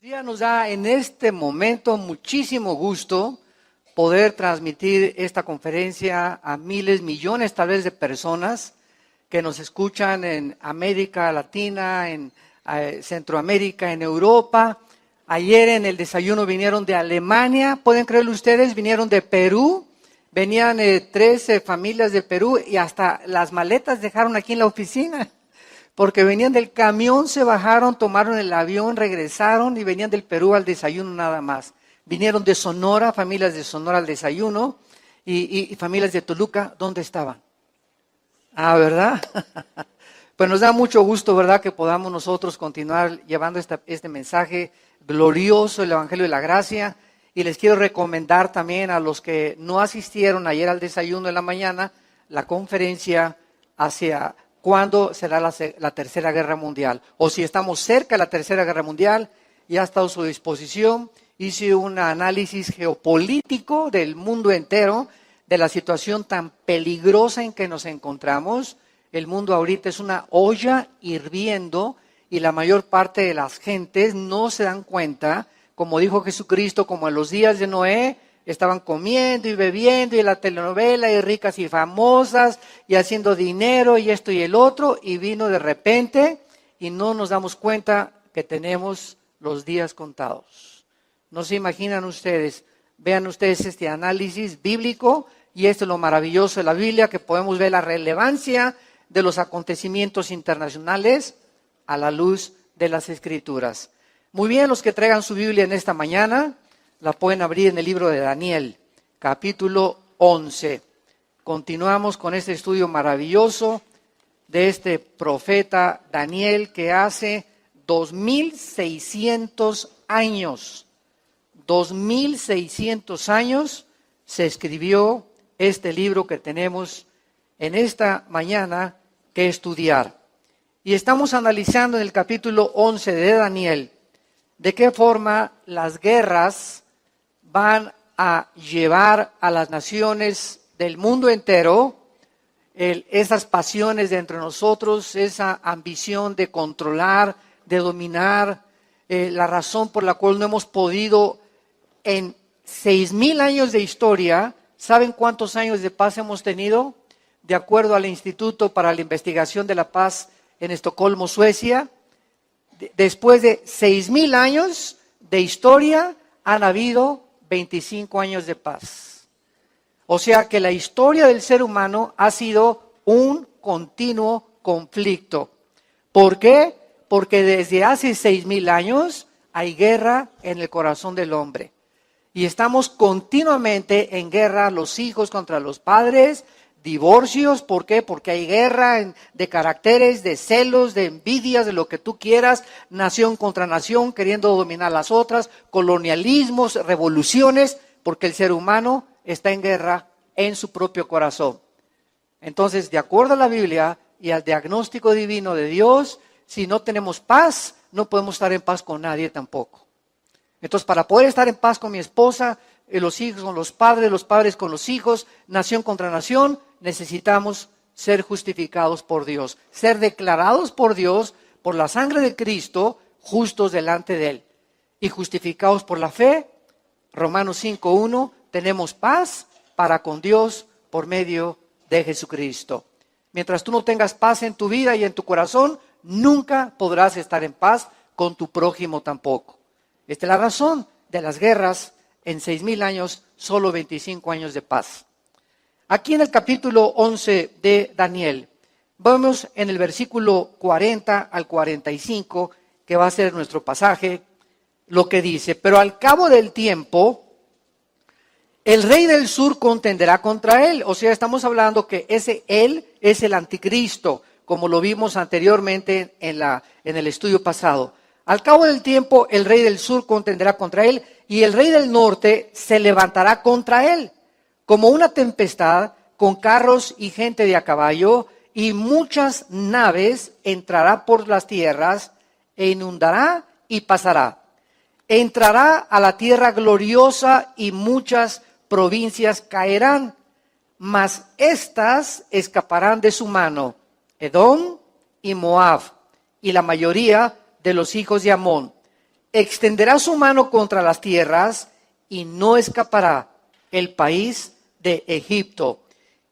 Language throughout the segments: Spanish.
Día nos da en este momento muchísimo gusto poder transmitir esta conferencia a miles, millones tal vez de personas que nos escuchan en América Latina, en Centroamérica, en Europa. Ayer en el desayuno vinieron de Alemania, ¿pueden creerlo ustedes? Vinieron de Perú, venían 13 familias de Perú y hasta las maletas dejaron aquí en la oficina. Porque venían del camión, se bajaron, tomaron el avión, regresaron y venían del Perú al desayuno nada más. Vinieron de Sonora, familias de Sonora al desayuno y familias de Toluca, ¿dónde estaban? Ah, ¿verdad? Pues nos da mucho gusto, ¿verdad?, que podamos nosotros continuar llevando este mensaje glorioso, el Evangelio de la Gracia. Y les quiero recomendar también a los que no asistieron ayer al desayuno de la mañana, la conferencia hacia cuándo será la Tercera Guerra Mundial. O si estamos cerca de la Tercera Guerra Mundial, ya está a su disposición. Hice un análisis geopolítico del mundo entero, de la situación tan peligrosa en que nos encontramos. El mundo ahorita es una olla hirviendo y la mayor parte de las gentes no se dan cuenta, como dijo Jesucristo, como en los días de Noé, estaban comiendo y bebiendo y la telenovela y ricas y famosas y haciendo dinero y esto y el otro, y vino de repente y no nos damos cuenta que tenemos los días contados. No se imaginan ustedes, vean ustedes este análisis bíblico, y esto es lo maravilloso de la Biblia, que podemos ver la relevancia de los acontecimientos internacionales a la luz de las Escrituras. Muy bien, los que traigan su Biblia en esta mañana, la pueden abrir en el libro de Daniel, capítulo 11. Continuamos con este estudio maravilloso de este profeta Daniel, que hace 2600 años, 2600 años se escribió este libro que tenemos en esta mañana que estudiar. Y estamos analizando en el capítulo 11 de Daniel de qué forma las guerras van a llevar a las naciones del mundo entero, esas pasiones de entre nosotros, esa ambición de controlar, de dominar, la razón por la cual no hemos podido en 6,000 años de historia. ¿Saben cuántos años de paz hemos tenido? De acuerdo al Instituto para la Investigación de la Paz en Estocolmo, Suecia, después de 6,000 años de historia han habido 25 años de paz. O sea que la historia del ser humano ha sido un continuo conflicto. ¿Por qué? Porque desde hace 6,000 años hay guerra en el corazón del hombre. Y estamos continuamente en guerra, los hijos contra los padres, divorcios. ¿Por qué? Porque hay guerra de caracteres, de celos, de envidias, de lo que tú quieras, nación contra nación, queriendo dominar las otras, colonialismos, revoluciones, porque el ser humano está en guerra en su propio corazón. Entonces, de acuerdo a la Biblia y al diagnóstico divino de Dios, si no tenemos paz, no podemos estar en paz con nadie tampoco. Entonces, para poder estar en paz con mi esposa, los hijos con los padres con los hijos, nación contra nación, necesitamos ser justificados por Dios, ser declarados por Dios, por la sangre de Cristo, justos delante de Él. Y justificados por la fe, Romanos 5:1, tenemos paz para con Dios por medio de Jesucristo. Mientras tú no tengas paz en tu vida y en tu corazón, nunca podrás estar en paz con tu prójimo tampoco. Esta es la razón de las guerras en 6,000 años, solo 25 años de paz. Aquí en el capítulo 11 de Daniel, vamos en el versículo 40 al 45, que va a ser nuestro pasaje, lo que dice: pero al cabo del tiempo, el rey del sur contenderá contra él. O sea, estamos hablando que ese él es el anticristo, como lo vimos anteriormente en el estudio pasado. Al cabo del tiempo, el rey del sur contenderá contra él, y el rey del norte se levantará contra él, como una tempestad, con carros y gente de a caballo, y muchas naves entrará por las tierras, e inundará y pasará. Entrará a la tierra gloriosa, y muchas provincias caerán, mas éstas escaparán de su mano, Edom y Moab, y la mayoría de los hijos de Amón. extenderá su mano contra las tierras y no escapará el país de Egipto.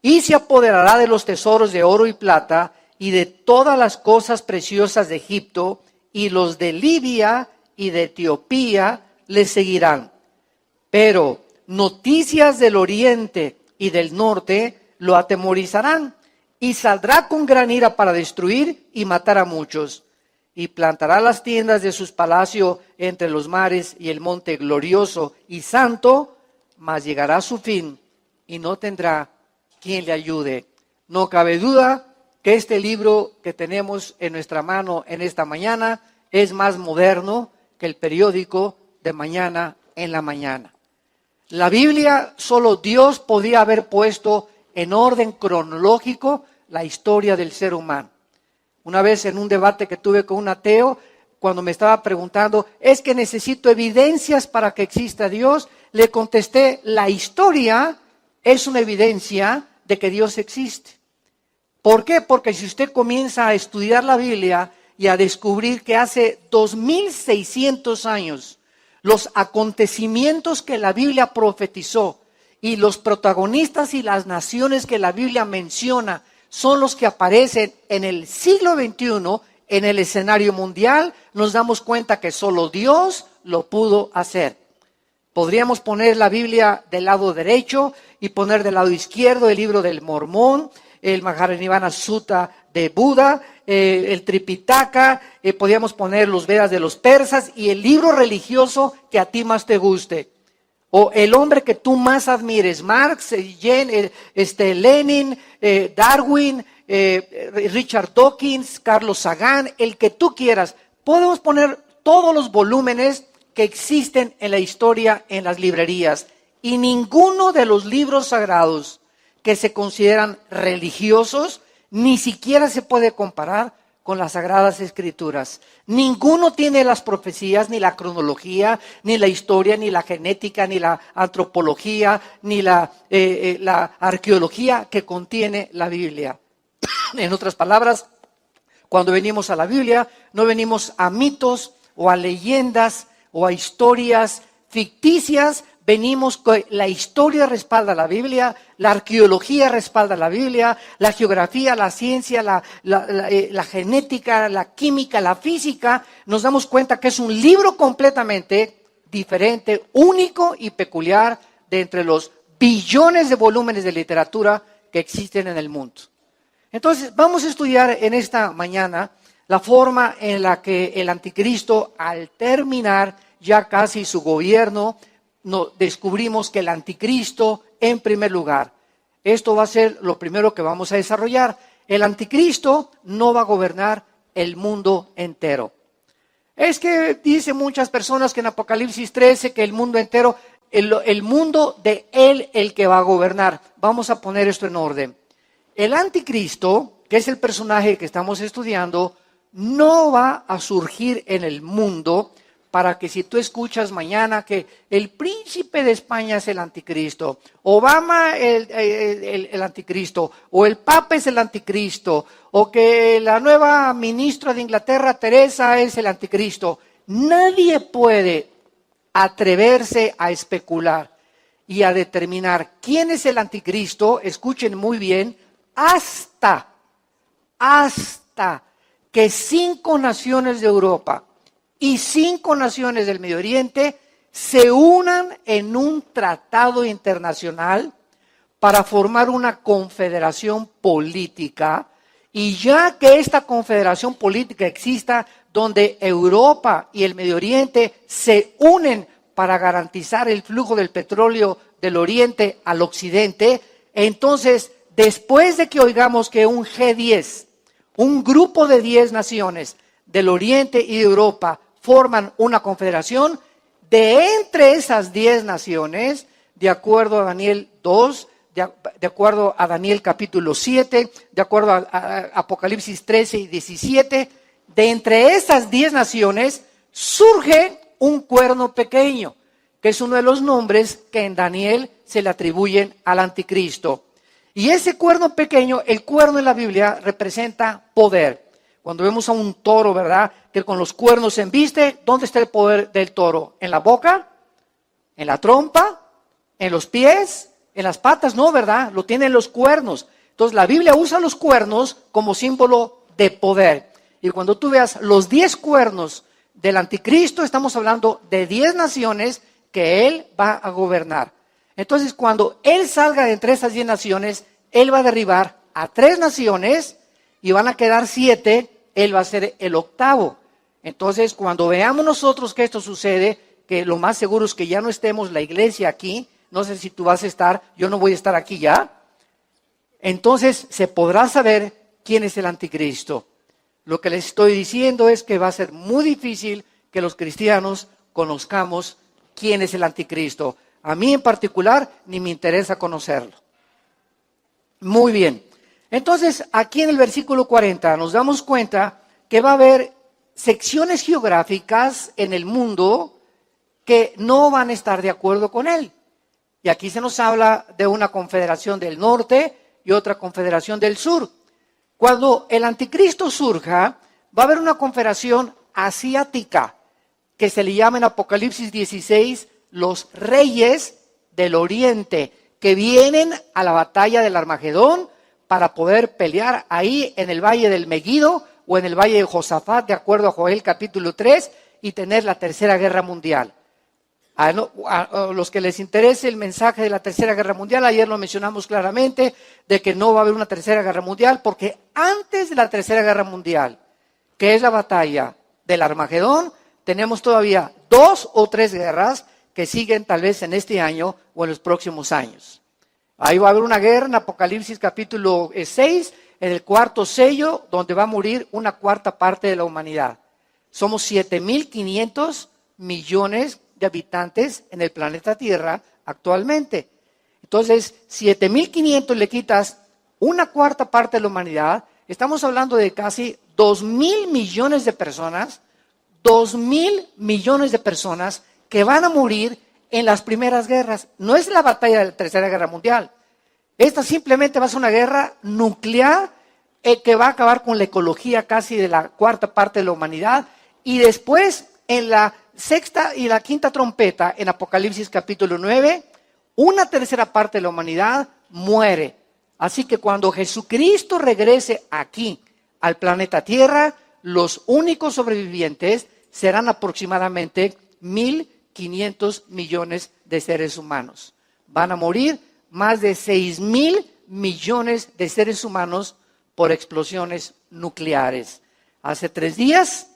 Y se apoderará de los tesoros de oro y plata y de todas las cosas preciosas de Egipto, y los de Libia y de Etiopía le seguirán. Pero noticias del oriente y del norte lo atemorizarán, y saldrá con gran ira para destruir y matar a muchos. Y plantará las tiendas de sus palacios entre los mares y el monte glorioso y santo, mas llegará a su fin y no tendrá quien le ayude. No cabe duda que este libro que tenemos en nuestra mano en esta mañana es más moderno que el periódico de Mañana en la Mañana. La Biblia, solo Dios podía haber puesto en orden cronológico la historia del ser humano. Una vez en un debate que tuve con un ateo, cuando me estaba preguntando, ¿es que necesito evidencias para que exista Dios? Le contesté, la historia es una evidencia de que Dios existe. ¿Por qué? Porque si usted comienza a estudiar la Biblia y a descubrir que hace 2600 años, los acontecimientos que la Biblia profetizó y los protagonistas y las naciones que la Biblia menciona son los que aparecen en el siglo XXI en el escenario mundial, nos damos cuenta que solo Dios lo pudo hacer. Podríamos poner la Biblia del lado derecho y poner del lado izquierdo el libro del Mormón, el Mahajanivana Sutta de Buda, el Tripitaka, podríamos poner los Vedas de los persas y el libro religioso que a ti más te guste. O el hombre que tú más admires, Marx, Lenin, Darwin, Richard Dawkins, Carlos Sagan, el que tú quieras. Podemos poner todos los volúmenes que existen en la historia en las librerías. Y ninguno de los libros sagrados que se consideran religiosos ni siquiera se puede comparar con las Sagradas Escrituras. Ninguno tiene las profecías, ni la cronología, ni la historia, ni la genética, ni la antropología, ni la arqueología que contiene la Biblia. En otras palabras, cuando venimos a la Biblia, no venimos a mitos o a leyendas o a historias ficticias. Venimos con la historia respalda la Biblia, la arqueología respalda la Biblia, la geografía, la ciencia, la genética, la química, la física. Nos damos cuenta que es un libro completamente diferente, único y peculiar de entre los billones de volúmenes de literatura que existen en el mundo. Entonces, vamos a estudiar en esta mañana la forma en la que el anticristo, al terminar ya casi su gobierno, descubrimos que el anticristo, en primer lugar, esto va a ser lo primero que vamos a desarrollar. El anticristo no va a gobernar el mundo entero. Es que dicen muchas personas que en Apocalipsis 13 que el mundo entero, el mundo de él el que va a gobernar. Vamos a poner esto en orden. El anticristo, que es el personaje que estamos estudiando, no va a surgir en el mundo para que si tú escuchas mañana que el príncipe de España es el anticristo, Obama el anticristo, o el papa es el anticristo, o que la nueva ministra de Inglaterra, Teresa, es el anticristo. Nadie puede atreverse a especular y a determinar quién es el anticristo, escuchen muy bien, hasta que 5 naciones de Europa y 5 naciones del Medio Oriente se unan en un tratado internacional para formar una confederación política, y ya que esta confederación política exista, donde Europa y el Medio Oriente se unen para garantizar el flujo del petróleo del Oriente al Occidente, entonces, después de que oigamos que un G10, un grupo de 10 naciones del Oriente y de Europa forman una confederación, de entre esas 10 naciones, de acuerdo a Daniel 2, de acuerdo a Daniel capítulo 7, de acuerdo a Apocalipsis 13 y 17, de entre esas 10 naciones surge un cuerno pequeño, que es uno de los nombres que en Daniel se le atribuyen al anticristo. Y ese cuerno pequeño, el cuerno en la Biblia representa poder. Cuando vemos a un toro, ¿verdad?, que con los cuernos se embiste, ¿dónde está el poder del toro? ¿En la boca? ¿En la trompa? ¿En los pies? ¿En las patas? No, ¿verdad? Lo tiene en los cuernos. Entonces la Biblia usa los cuernos como símbolo de poder. Y cuando tú veas los 10 cuernos del anticristo, estamos hablando de 10 naciones que él va a gobernar. Entonces cuando él salga de entre esas 10 naciones, él va a derribar a 3 naciones y van a quedar 7, él va a ser el octavo. Entonces cuando veamos nosotros que esto sucede, que lo más seguro es que ya no estemos la iglesia aquí, no sé si tú vas a estar, yo no voy a estar aquí ya, entonces se podrá saber quién es el anticristo. Lo que les estoy diciendo es que va a ser muy difícil que los cristianos conozcamos quién es el anticristo. A mí en particular ni me interesa conocerlo. Muy bien. Entonces aquí en el versículo 40 nos damos cuenta que va a haber secciones geográficas en el mundo que no van a estar de acuerdo con él. Y aquí se nos habla de una confederación del norte y otra confederación del sur. Cuando el anticristo surja, va a haber una confederación asiática que se le llama en Apocalipsis 16 los reyes del oriente, que vienen a la batalla del Armagedón para poder pelear ahí en el valle del Megido o en el valle de Josafat, de acuerdo a Joel capítulo 3, y tener la tercera guerra mundial. A los que les interese el mensaje de la tercera guerra mundial, ayer lo mencionamos claramente, de que no va a haber una tercera guerra mundial, porque antes de la tercera guerra mundial, que es la batalla del Armagedón, tenemos todavía 2 o 3 guerras que siguen tal vez en este año o en los próximos años. Ahí va a haber una guerra en Apocalipsis capítulo 6, en el cuarto sello, donde va a morir una cuarta parte de la humanidad. Somos 7.500 millones de habitantes en el planeta Tierra actualmente. Entonces, 7.500 le quitas una cuarta parte de la humanidad, estamos hablando de casi 2.000 millones de personas, 2.000 millones de personas que van a morir en las primeras guerras. No es la batalla de la tercera guerra mundial. Esta simplemente va a ser una guerra nuclear que va a acabar con la ecología casi de la cuarta parte de la humanidad. Y después, en la sexta y la quinta trompeta, en Apocalipsis capítulo 9, una tercera parte de la humanidad muere. Así que cuando Jesucristo regrese aquí al planeta Tierra, los únicos sobrevivientes serán aproximadamente 1.500 millones de seres humanos. Van a morir más de 6.000 millones de seres humanos por explosiones nucleares. Hace 3 días,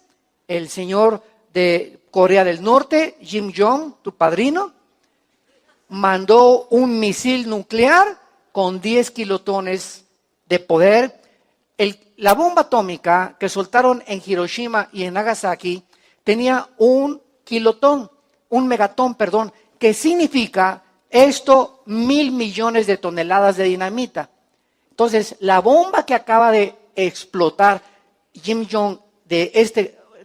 el señor de Corea del Norte, Kim Jong, tu padrino, mandó un misil nuclear con 10 kilotones de poder. La bomba atómica que soltaron en Hiroshima y en Nagasaki tenía un megatón, que significa esto 1.000 millones de toneladas de dinamita. Entonces, la bomba que acaba de explotar Kim Jong de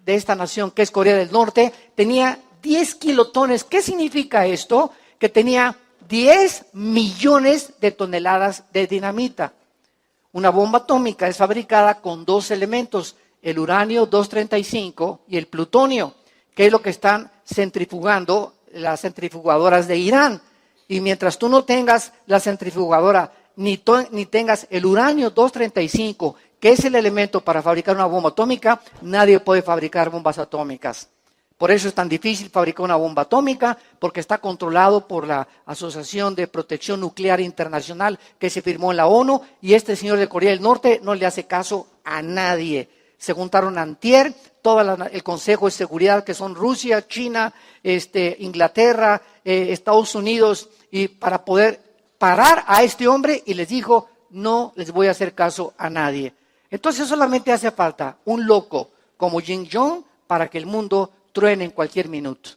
esta nación que es Corea del Norte tenía 10 kilotones. ¿Qué significa esto? Que tenía 10 millones de toneladas de dinamita. Una bomba atómica es fabricada con 2 elementos, el uranio 235 y el plutonio, que es lo que están centrifugando las centrifugadoras de Irán. Y mientras tú no tengas la centrifugadora ni tengas el uranio 235, que es el elemento para fabricar una bomba atómica, nadie puede fabricar bombas atómicas. Por eso es tan difícil fabricar una bomba atómica, porque está controlado por la Asociación de Protección Nuclear Internacional que se firmó en la ONU, y este señor de Corea del Norte no le hace caso a nadie. Se juntaron antier todo el Consejo de Seguridad, que son Rusia, China, Inglaterra, Estados Unidos, y para poder parar a este hombre, y les dijo, no les voy a hacer caso a nadie. Entonces solamente hace falta un loco como Kim Jong para que el mundo truene en cualquier minuto.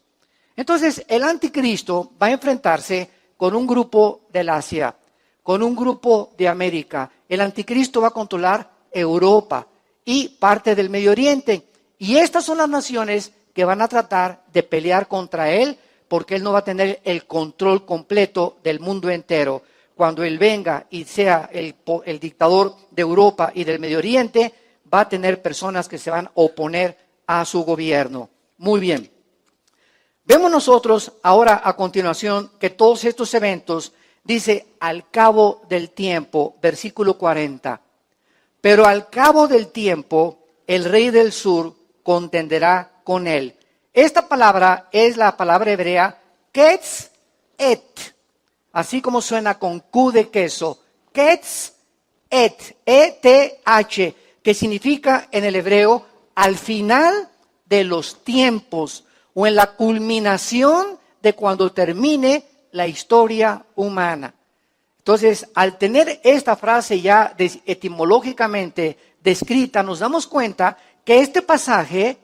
Entonces el anticristo va a enfrentarse con un grupo del Asia, con un grupo de América. El anticristo va a controlar Europa y parte del Medio Oriente. Y estas son las naciones que van a tratar de pelear contra él, porque él no va a tener el control completo del mundo entero. Cuando él venga y sea el dictador de Europa y del Medio Oriente, va a tener personas que se van a oponer a su gobierno. Muy bien. Vemos nosotros ahora a continuación que todos estos eventos, dice, al cabo del tiempo, versículo 40. Pero al cabo del tiempo, el rey del sur contenderá con él. Esta palabra es la palabra hebrea ketz et, así como suena con Q de queso, ketz et, E-T-H, que significa en el hebreo al final de los tiempos o en la culminación de cuando termine la historia humana. Entonces, al tener esta frase ya etimológicamente descrita, nos damos cuenta que este pasaje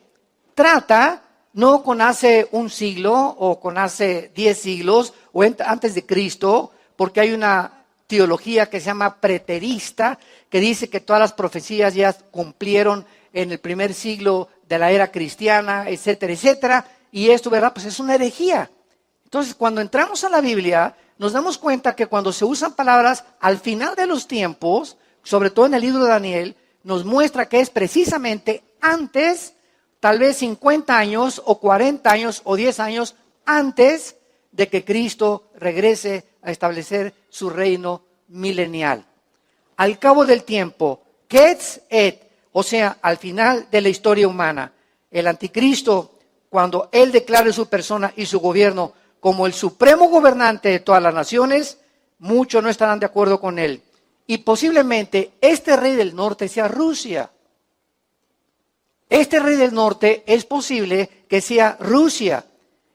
trata no con hace un siglo o con hace 10 siglos o antes de Cristo, porque hay una teología que se llama preterista, que dice que todas las profecías ya cumplieron en el primer siglo de la era cristiana, etcétera, etcétera, y esto, ¿verdad? Pues es una herejía. Entonces, cuando entramos a la Biblia, nos damos cuenta que cuando se usan palabras al final de los tiempos, sobre todo en el libro de Daniel, nos muestra que es precisamente antes, tal vez 50 años o 40 años o 10 años antes de que Cristo regrese a establecer su reino milenial. Al cabo del tiempo, ketz et, o sea, al final de la historia humana, el anticristo, cuando él declare su persona y su gobierno como el supremo gobernante de todas las naciones, muchos no estarán de acuerdo con él. Y posiblemente este rey del norte sea Rusia. Este rey del norte es posible que sea Rusia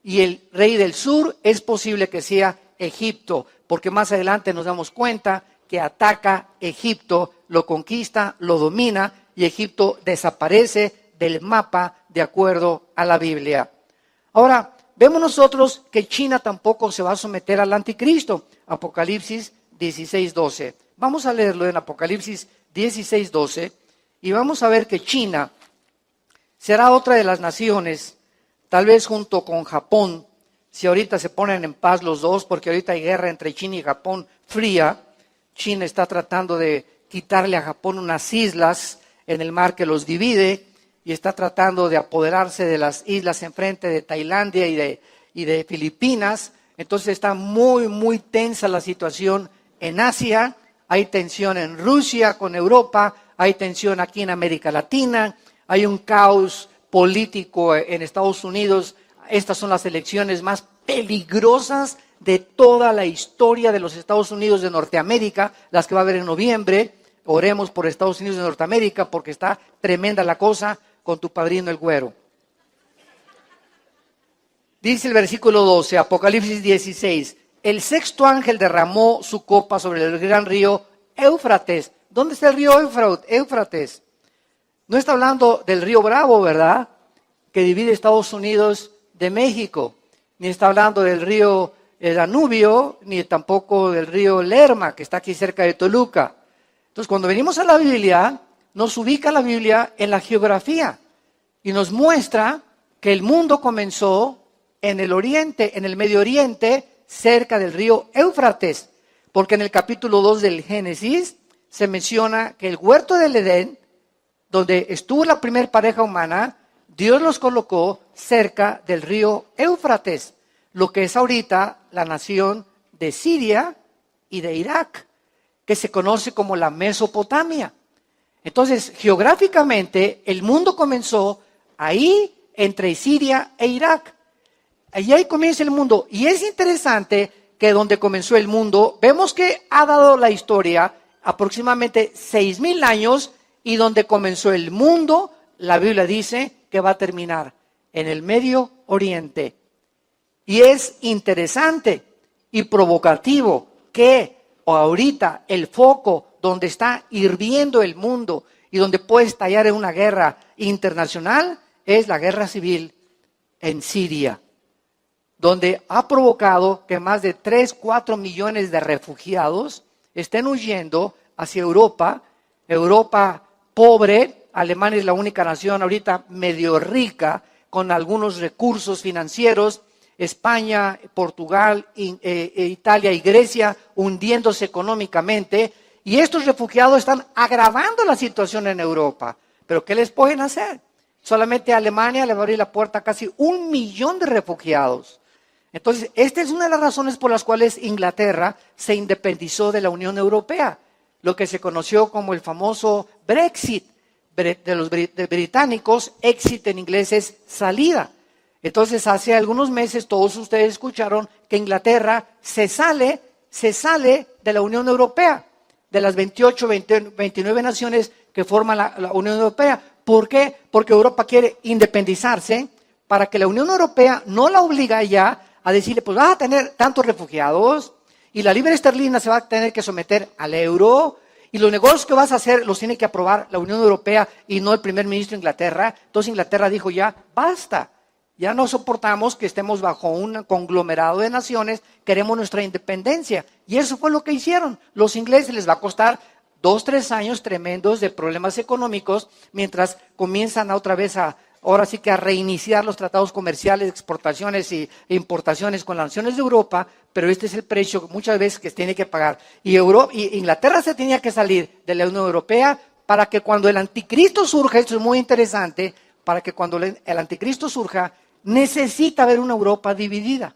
y el rey del sur es posible que sea Egipto, porque más adelante nos damos cuenta que ataca Egipto, lo conquista, lo domina y Egipto desaparece del mapa de acuerdo a la Biblia. Ahora, vemos nosotros que China tampoco se va a someter al anticristo. Apocalipsis 16:12. Vamos a leerlo en Apocalipsis 16:12 y vamos a ver que China será otra de las naciones, tal vez junto con Japón, si ahorita se ponen en paz los dos, porque ahorita hay guerra entre China y Japón fría. China está tratando de quitarle a Japón unas islas en el mar que los divide y está tratando de apoderarse de las islas enfrente de Tailandia y de Filipinas. Entonces está muy, muy tensa la situación en Asia, hay tensión en Rusia con Europa, hay tensión aquí en América Latina, hay un caos político en Estados Unidos. Estas son las elecciones más peligrosas de toda la historia de los Estados Unidos de Norteamérica, las que va a haber en noviembre. Oremos por Estados Unidos de Norteamérica porque está tremenda la cosa con tu padrino el güero. Dice el versículo 12, Apocalipsis 16, el sexto ángel derramó su copa sobre el gran río Éufrates. ¿Dónde está el río Éufrates? No está hablando del río Bravo, ¿verdad? Que divide Estados Unidos de México. Ni está hablando del río Danubio, ni tampoco del río Lerma, que está aquí cerca de Toluca. Entonces, cuando venimos a la Biblia, nos ubica la Biblia en la geografía y nos muestra que el mundo comenzó en el oriente, en el Medio Oriente, cerca del río Éufrates. Porque en el capítulo 2 del Génesis se menciona que el huerto del Edén, donde estuvo la primera pareja humana, Dios los colocó cerca del río Éufrates, lo que es ahorita la nación de Siria y de Irak, que se conoce como la Mesopotamia. Entonces, geográficamente, el mundo comenzó ahí entre Siria e Irak. Ahí comienza el mundo. Y es interesante que donde comenzó el mundo, vemos que ha dado la historia aproximadamente 6,000 años, y donde comenzó el mundo, la Biblia dice que va a terminar en el Medio Oriente. Y es interesante y provocativo que ahorita el foco donde está hirviendo el mundo y donde puede estallar en una guerra internacional es la guerra civil en Siria, donde ha provocado que más de 3-4 millones de refugiados estén huyendo hacia Europa. Europa pobre, Alemania es la única nación ahorita medio rica, con algunos recursos financieros, España, Portugal, Italia y Grecia hundiéndose económicamente, y estos refugiados están agravando la situación en Europa. Pero ¿qué les pueden hacer? Solamente a Alemania le va a abrir la puerta a casi 1 millón de refugiados. Entonces, esta es una de las razones por las cuales Inglaterra se independizó de la Unión Europea, lo que se conoció como el famoso Brexit de los británicos. Exit en inglés es salida. Entonces, hace algunos meses todos ustedes escucharon que Inglaterra se sale de la Unión Europea, de las 28, 29 naciones que forman la Unión Europea. ¿Por qué? Porque Europa quiere independizarse para que la Unión Europea no la obliga ya a decirle, pues vas a tener tantos refugiados y la libra esterlina se va a tener que someter al euro y los negocios que vas a hacer los tiene que aprobar la Unión Europea y no el primer ministro de Inglaterra. Entonces Inglaterra dijo ya, basta, ya no soportamos que estemos bajo un conglomerado de naciones, queremos nuestra independencia. Y eso fue lo que hicieron. Los ingleses les va a costar 2, 3 años tremendos de problemas económicos mientras comienzan otra vez ahora sí que a reiniciar los tratados comerciales, exportaciones e importaciones con las naciones de Europa, pero este es el precio muchas veces que se tiene que pagar. Y Inglaterra se tenía que salir de la Unión Europea para que cuando el anticristo surja, esto es muy interesante, para que cuando el anticristo surja, necesita haber una Europa dividida.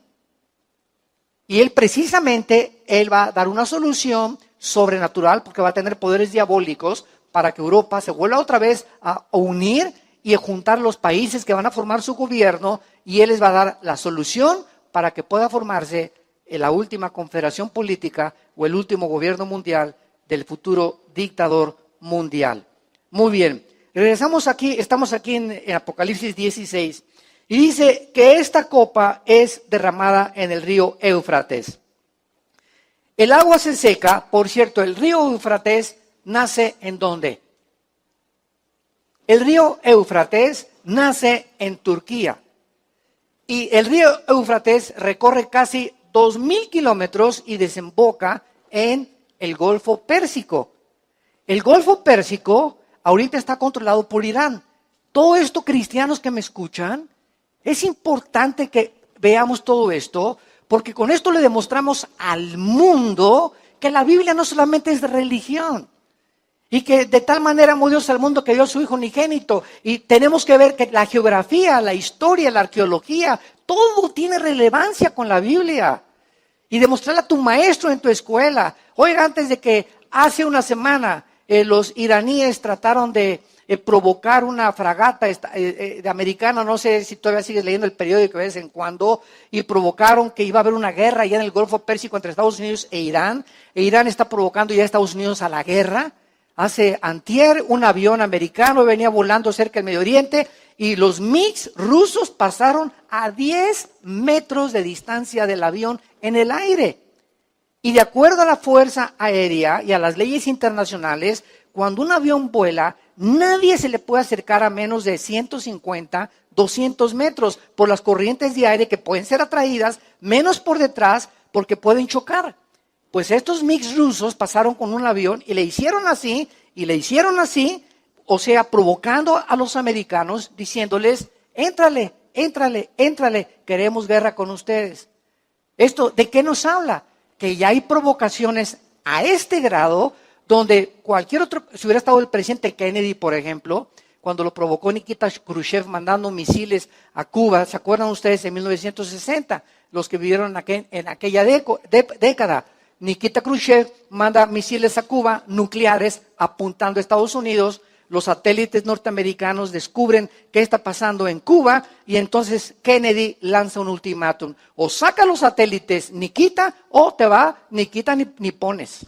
Y él precisamente, él va a dar una solución sobrenatural, porque va a tener poderes diabólicos, para que Europa se vuelva otra vez a unir y a juntar los países que van a formar su gobierno, y él les va a dar la solución para que pueda formarse la última confederación política o el último gobierno mundial del futuro dictador mundial. Muy bien, regresamos aquí, estamos aquí en Apocalipsis 16, y dice que esta copa es derramada en el río Éufrates. El agua se seca, por cierto, el río Éufrates nace ¿en dónde? El río Éufrates nace en Turquía. Y el río Éufrates recorre casi 2,000 kilómetros y desemboca en el Golfo Pérsico. El Golfo Pérsico ahorita está controlado por Irán. Todo esto, cristianos que me escuchan, es importante que veamos todo esto, porque con esto le demostramos al mundo que la Biblia no solamente es de religión, y que de tal manera amó Dios al mundo que dio a su Hijo unigénito. Y tenemos que ver que la geografía, la historia, la arqueología, todo tiene relevancia con la Biblia. Y demostrarle a tu maestro en tu escuela. Oiga, antes de que hace una semana los iraníes trataron de provocar una fragata de americana, no sé si todavía sigues leyendo el periódico de vez en cuando, y provocaron que iba a haber una guerra allá en el Golfo Pérsico entre Estados Unidos e Irán está provocando ya a Estados Unidos a la guerra. Hace antier un avión americano venía volando cerca del Medio Oriente y los MiGs rusos pasaron a 10 metros de distancia del avión en el aire. Y de acuerdo a la Fuerza Aérea y a las leyes internacionales, cuando un avión vuela, nadie se le puede acercar a menos de 150, 200 metros por las corrientes de aire que pueden ser atraídas, menos por detrás porque pueden chocar. Pues estos MiGs rusos pasaron con un avión y le hicieron así, o sea, provocando a los americanos, diciéndoles, éntrale, queremos guerra con ustedes. ¿Esto de qué nos habla? Que ya hay provocaciones a este grado, donde cualquier otro, si hubiera estado el presidente Kennedy, por ejemplo, cuando lo provocó Nikita Khrushchev mandando misiles a Cuba, ¿se acuerdan ustedes en 1960? Los que vivieron en aquella década. Nikita Khrushchev manda misiles a Cuba, nucleares, apuntando a Estados Unidos. Los satélites norteamericanos descubren qué está pasando en Cuba y entonces Kennedy lanza un ultimátum. O saca los satélites Nikita o te va Nikita ni pones.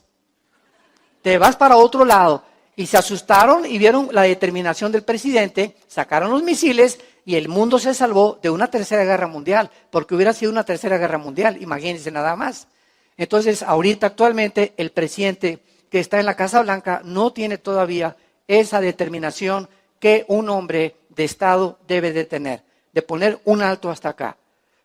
Te vas para otro lado. Y se asustaron y vieron la determinación del presidente, sacaron los misiles y el mundo se salvó de una tercera guerra mundial, porque hubiera sido una tercera guerra mundial, imagínense nada más. Entonces, ahorita actualmente el presidente que está en la Casa Blanca no tiene todavía esa determinación que un hombre de Estado debe de tener, de poner un alto hasta acá.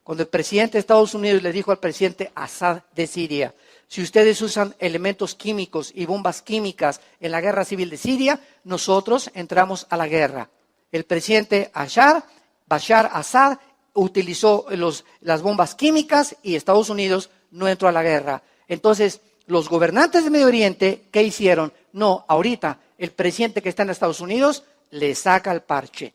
Cuando el presidente de Estados Unidos le dijo al presidente Assad de Siria, si ustedes usan elementos químicos y bombas químicas en la guerra civil de Siria, nosotros entramos a la guerra. El presidente Bashar Assad utilizó las bombas químicas y Estados Unidos no entró a la guerra. Entonces, los gobernantes de Medio Oriente, ¿qué hicieron? No, ahorita el presidente que está en Estados Unidos le saca el parche.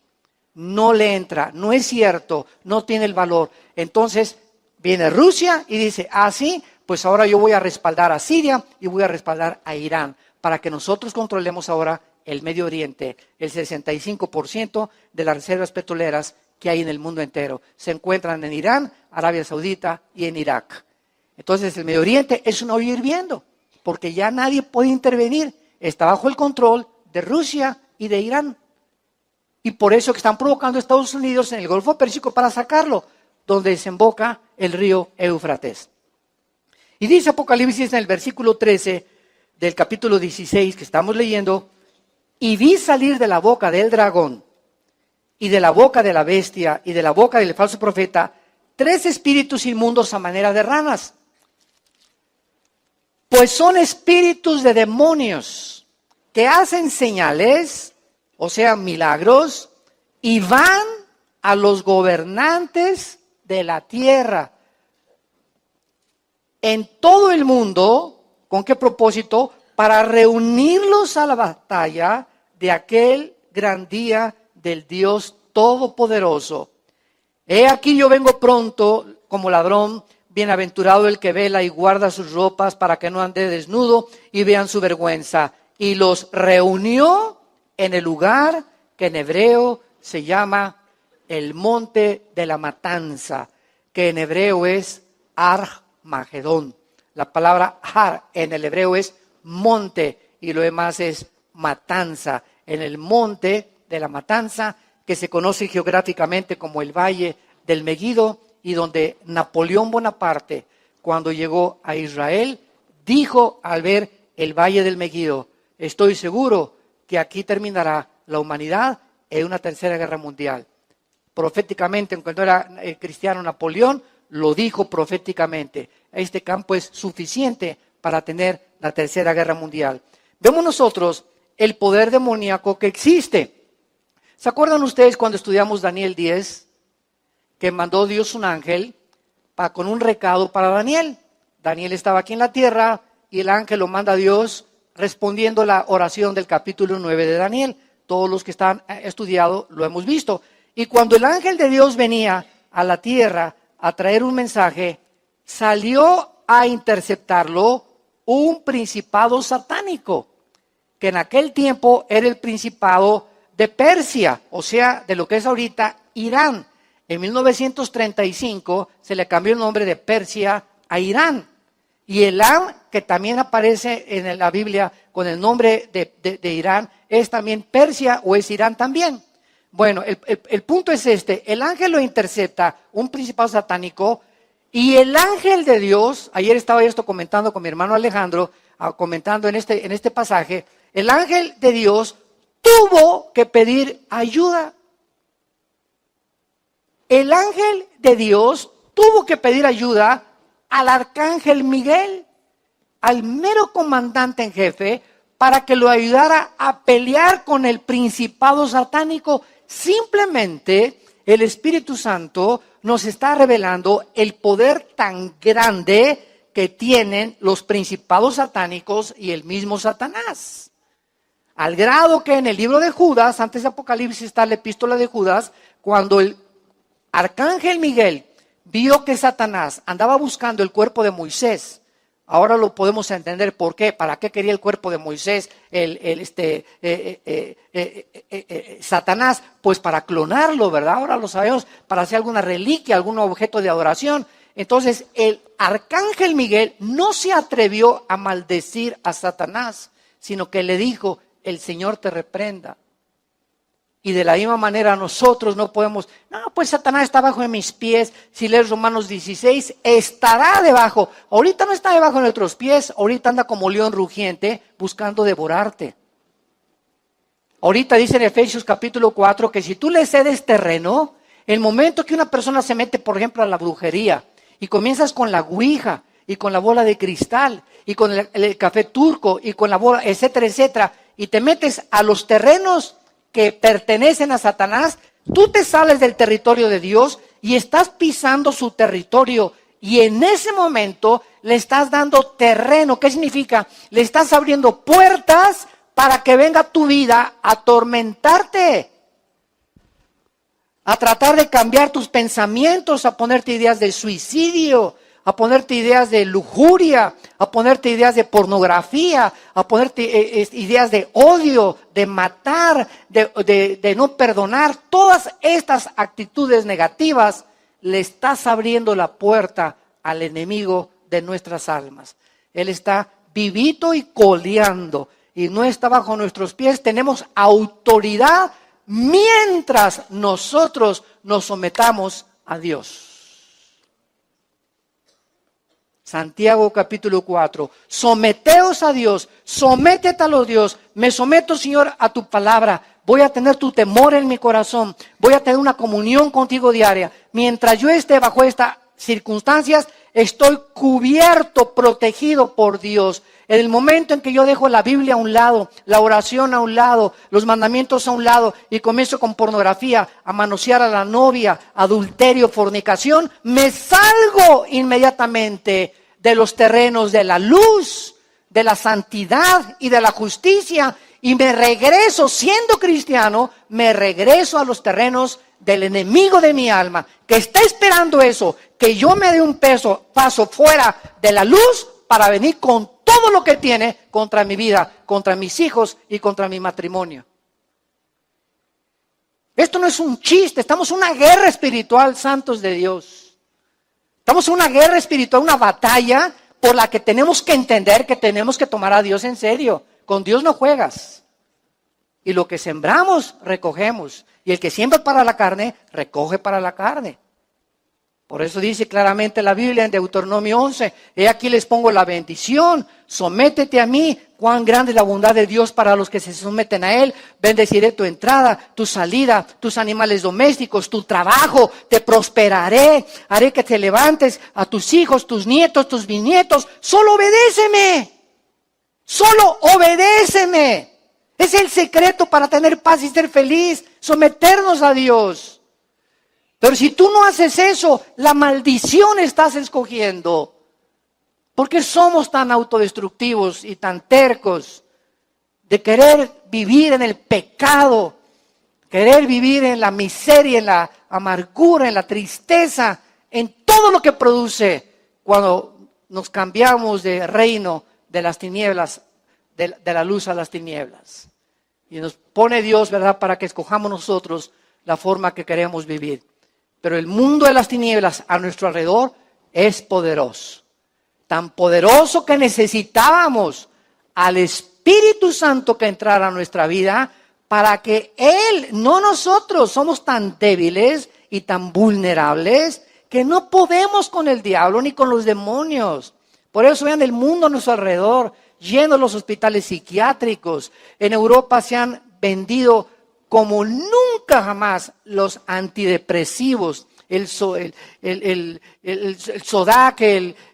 No le entra, no es cierto, no tiene el valor. Entonces viene Rusia y dice, sí, pues ahora yo voy a respaldar a Siria y voy a respaldar a Irán para que nosotros controlemos ahora el Medio Oriente. El 65% de las reservas petroleras que hay en el mundo entero se encuentran en Irán, Arabia Saudita y en Irak. Entonces el Medio Oriente es un hoyo hirviendo, porque ya nadie puede intervenir. Está bajo el control de Rusia y de Irán. Y por eso que están provocando a Estados Unidos en el Golfo Pérsico para sacarlo, donde desemboca el río Éufrates. Y dice Apocalipsis en el versículo 13 del capítulo 16 que estamos leyendo, y vi salir de la boca del dragón, y de la boca de la bestia, y de la boca del falso profeta, 3 espíritus inmundos a manera de ranas. Pues son espíritus de demonios que hacen señales, o sea, milagros, y van a los gobernantes de la tierra en todo el mundo. ¿Con qué propósito? Para reunirlos a la batalla de aquel gran día del Dios Todopoderoso. He aquí yo vengo pronto como ladrón, bienaventurado el que vela y guarda sus ropas para que no ande desnudo y vean su vergüenza. Y los reunió en el lugar que en hebreo se llama el monte de la matanza, que en hebreo es Armagedón. La palabra Har en el hebreo es monte y lo demás es matanza. En el monte de la matanza, que se conoce geográficamente como el Valle del Megido, y donde Napoleón Bonaparte, cuando llegó a Israel, dijo al ver el Valle del Megido, estoy seguro que aquí terminará la humanidad en una tercera guerra mundial. Proféticamente, cuando era cristiano Napoleón, lo dijo proféticamente. Este campo es suficiente para tener la tercera guerra mundial. Vemos nosotros el poder demoníaco que existe. ¿Se acuerdan ustedes cuando estudiamos Daniel 10? Que mandó Dios un ángel con un recado para Daniel. Daniel estaba aquí en la tierra y el ángel lo manda a Dios respondiendo la oración del capítulo 9 de Daniel. Todos los que están estudiado lo hemos visto. Y cuando el ángel de Dios venía a la tierra a traer un mensaje, salió a interceptarlo un principado satánico, que en aquel tiempo era el principado de Persia, o sea, de lo que es ahorita Irán. En 1935 se le cambió el nombre de Persia a Irán. Y Elam, que también aparece en la Biblia con el nombre de Irán, es también Persia o es Irán también. Bueno, el punto es este: el ángel lo intercepta, un principado satánico, y el ángel de Dios, ayer estaba esto comentando con mi hermano Alejandro, comentando en este pasaje, el ángel de Dios tuvo que pedir ayuda. El ángel de Dios tuvo que pedir ayuda al arcángel Miguel, al mero comandante en jefe, para que lo ayudara a pelear con el principado satánico. Simplemente el Espíritu Santo nos está revelando el poder tan grande que tienen los principados satánicos y el mismo Satanás. Al grado que en el libro de Judas, antes de Apocalipsis está la epístola de Judas, cuando el arcángel Miguel vio que Satanás andaba buscando el cuerpo de Moisés. Ahora lo podemos entender por qué. ¿Para qué quería el cuerpo de Moisés Satanás? Pues para clonarlo, ¿verdad? Ahora lo sabemos, para hacer alguna reliquia, algún objeto de adoración. Entonces el arcángel Miguel no se atrevió a maldecir a Satanás, sino que le dijo, el Señor te reprenda. Y de la misma manera nosotros no podemos, no, pues Satanás está bajo de mis pies. Si lees Romanos 16, estará debajo. Ahorita no está debajo de nuestros pies, ahorita anda como león rugiente buscando devorarte. Ahorita dice en Efesios capítulo 4 que si tú le cedes terreno, el momento que una persona se mete, por ejemplo, a la brujería y comienzas con la ouija y con la bola de cristal y con el café turco y con la bola, etcétera, etcétera, y te metes a los terrenos que pertenecen a Satanás, tú te sales del territorio de Dios y estás pisando su territorio. Y en ese momento le estás dando terreno. ¿Qué significa? Le estás abriendo puertas para que venga a tu vida a atormentarte, a tratar de cambiar tus pensamientos, a ponerte ideas de suicidio, a ponerte ideas de lujuria, a ponerte ideas de pornografía, a ponerte ideas de odio, de matar, de no perdonar. Todas estas actitudes negativas le estás abriendo la puerta al enemigo de nuestras almas. Él está vivito y coleando y no está bajo nuestros pies. Tenemos autoridad mientras nosotros nos sometamos a Dios. Santiago capítulo 4, someteos a Dios, sométete a los Dios, me someto, Señor, a tu palabra, voy a tener tu temor en mi corazón, voy a tener una comunión contigo diaria. Mientras yo esté bajo estas circunstancias, estoy cubierto, protegido por Dios. En el momento en que yo dejo la Biblia a un lado, la oración a un lado, los mandamientos a un lado y comienzo con pornografía, a manosear a la novia, adulterio, fornicación, me salgo inmediatamente de los terrenos de la luz, de la santidad y de la justicia y me regreso, siendo cristiano, me regreso a los terrenos del enemigo de mi alma, que está esperando eso, que yo me dé un paso fuera de la luz para venir con todo lo que tiene contra mi vida, contra mis hijos y contra mi matrimonio. Esto no es un chiste, estamos en una guerra espiritual, santos de Dios. Estamos en una guerra espiritual, una batalla por la que tenemos que entender que tenemos que tomar a Dios en serio. Con Dios no juegas. Y lo que sembramos, recogemos. Y el que siembra para la carne, recoge para la carne. Por eso dice claramente la Biblia en Deuteronomio 11, he aquí les pongo la bendición, sométete a mí, cuán grande es la bondad de Dios para los que se someten a Él, bendeciré tu entrada, tu salida, tus animales domésticos, tu trabajo, te prosperaré, haré que te levantes a tus hijos, tus nietos, tus bisnietos, solo obedéceme, solo obedéceme. Es el secreto para tener paz y ser feliz, someternos a Dios. Pero si tú no haces eso, la maldición estás escogiendo. ¿Por qué somos tan autodestructivos y tan tercos de querer vivir en el pecado, querer vivir en la miseria, en la amargura, en la tristeza, en todo lo que produce cuando nos cambiamos de reino de las tinieblas, de la luz a las tinieblas? Y nos pone Dios, ¿verdad?, para que escojamos nosotros la forma que queremos vivir. Pero el mundo de las tinieblas a nuestro alrededor es poderoso. Tan poderoso que necesitábamos al Espíritu Santo que entrara a nuestra vida para que Él, no nosotros, somos tan débiles y tan vulnerables que no podemos con el diablo ni con los demonios. Por eso vean el mundo a nuestro alrededor, lleno de los hospitales psiquiátricos. En Europa se han vendido como nunca jamás los antidepresivos, el Sodac,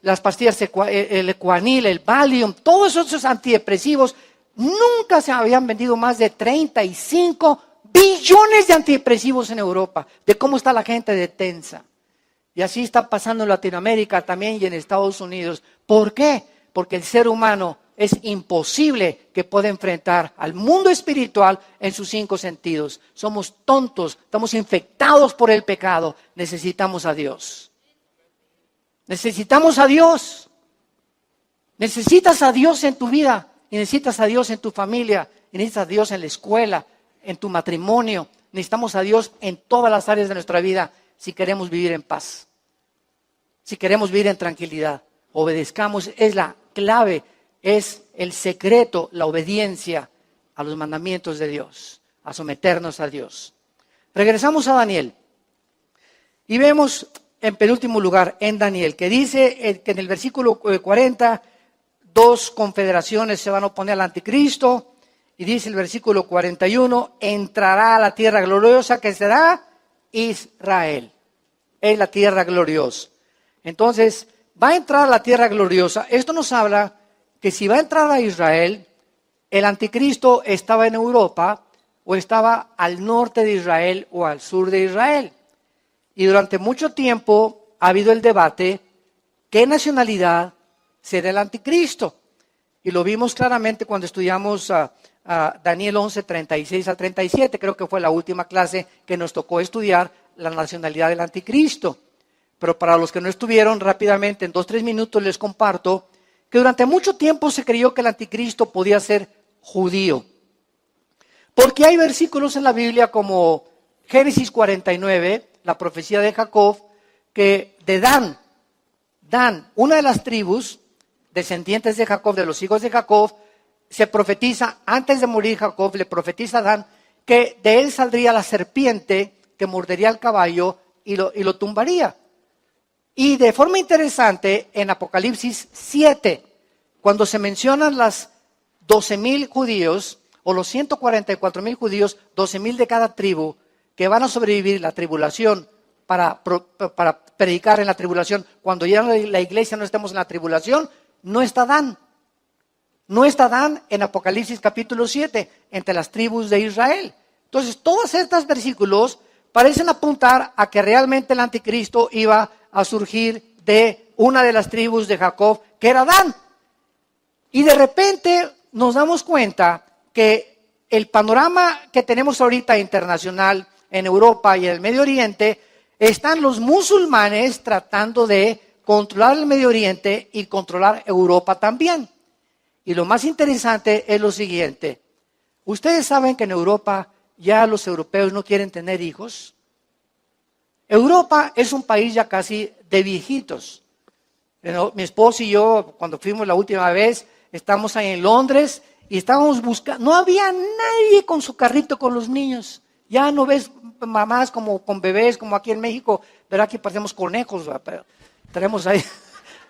las pastillas, el Equanil, el Valium, todos esos antidepresivos, nunca se habían vendido más de 35 billones de antidepresivos en Europa, de cómo está la gente de tensa. Y así está pasando en Latinoamérica también y en Estados Unidos. ¿Por qué? Porque el ser humano es imposible que pueda enfrentar al mundo espiritual en sus 5 sentidos. Somos tontos, estamos infectados por el pecado. Necesitamos a Dios. Necesitamos a Dios. Necesitas a Dios en tu vida, y necesitas a Dios en tu familia, y necesitas a Dios en la escuela, en tu matrimonio. Necesitamos a Dios en todas las áreas de nuestra vida si queremos vivir en paz, si queremos vivir en tranquilidad. Obedezcamos, es la clave. Es el secreto, la obediencia a los mandamientos de Dios, a someternos a Dios. Regresamos a Daniel y vemos en penúltimo lugar en Daniel que dice que en el versículo 40 2 confederaciones se van a oponer al anticristo y dice el versículo 41 entrará a la tierra gloriosa que será Israel. Es la tierra gloriosa. Entonces va a entrar a la tierra gloriosa. Esto nos habla que si va a entrar a Israel, el anticristo estaba en Europa o estaba al norte de Israel o al sur de Israel. Y durante mucho tiempo ha habido el debate, ¿qué nacionalidad será el anticristo? Y lo vimos claramente cuando estudiamos Daniel 11, 36 al 37. Creo que fue la última clase que nos tocó estudiar la nacionalidad del anticristo. Pero para los que no estuvieron, rápidamente, en 2-3 minutos les comparto que durante mucho tiempo se creyó que el anticristo podía ser judío. Porque hay versículos en la Biblia como Génesis 49, la profecía de Jacob, que de Dan, una de las tribus descendientes de Jacob, de los hijos de Jacob, se profetiza, antes de morir Jacob, le profetiza a Dan que de él saldría la serpiente que mordería al caballo y lo tumbaría. Y de forma interesante, en Apocalipsis 7, cuando se mencionan las 12,000 judíos, o los 144,000 judíos, 12,000 de cada tribu, que van a sobrevivir la tribulación para predicar en la tribulación, cuando ya la iglesia no estemos en la tribulación, no está Dan. No está Dan en Apocalipsis capítulo 7, entre las tribus de Israel. Entonces, todos estos versículos parecen apuntar a que realmente el anticristo iba a surgir de una de las tribus de Jacob, que era Dan. Y de repente nos damos cuenta que el panorama que tenemos ahorita internacional en Europa y en el Medio Oriente, están los musulmanes tratando de controlar el Medio Oriente y controlar Europa también. Y lo más interesante es lo siguiente. Ustedes saben que en Europa ya los europeos no quieren tener hijos. Europa es un país ya casi de viejitos. Mi esposo y yo, cuando fuimos la última vez, estamos ahí en Londres y estábamos buscando, no había nadie con su carrito con los niños. Ya no ves mamás como con bebés, como aquí en México, ¿verdad? Que parecemos conejos, pero tenemos ahí.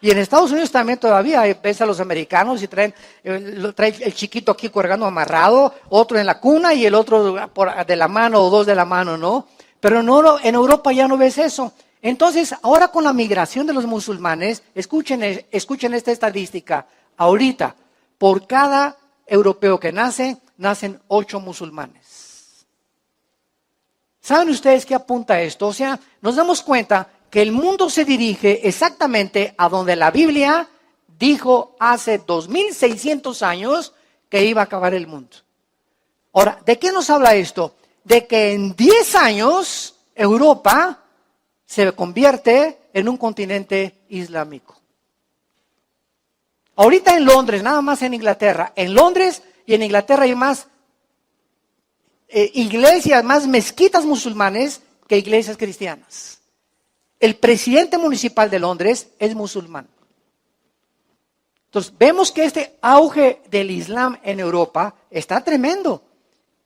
Y en Estados Unidos también todavía ves a los americanos y traen el chiquito aquí colgando amarrado, otro en la cuna y el otro de la mano o dos de la mano, ¿no? Pero no, en Europa ya no ves eso. Entonces, ahora con la migración de los musulmanes, escuchen esta estadística. Ahorita, por cada europeo que nace, nacen 8 musulmanes. ¿Saben ustedes qué apunta esto? O sea, nos damos cuenta que el mundo se dirige exactamente a donde la Biblia dijo hace 2600 años que iba a acabar el mundo. Ahora, ¿de qué nos habla esto? De que en 10 años Europa se convierte en un continente islámico. Ahorita en Londres, nada más en Inglaterra. En Londres y en Inglaterra hay más iglesias, más mezquitas musulmanes que iglesias cristianas. El presidente municipal de Londres es musulmán. Entonces, vemos que este auge del Islam en Europa está tremendo.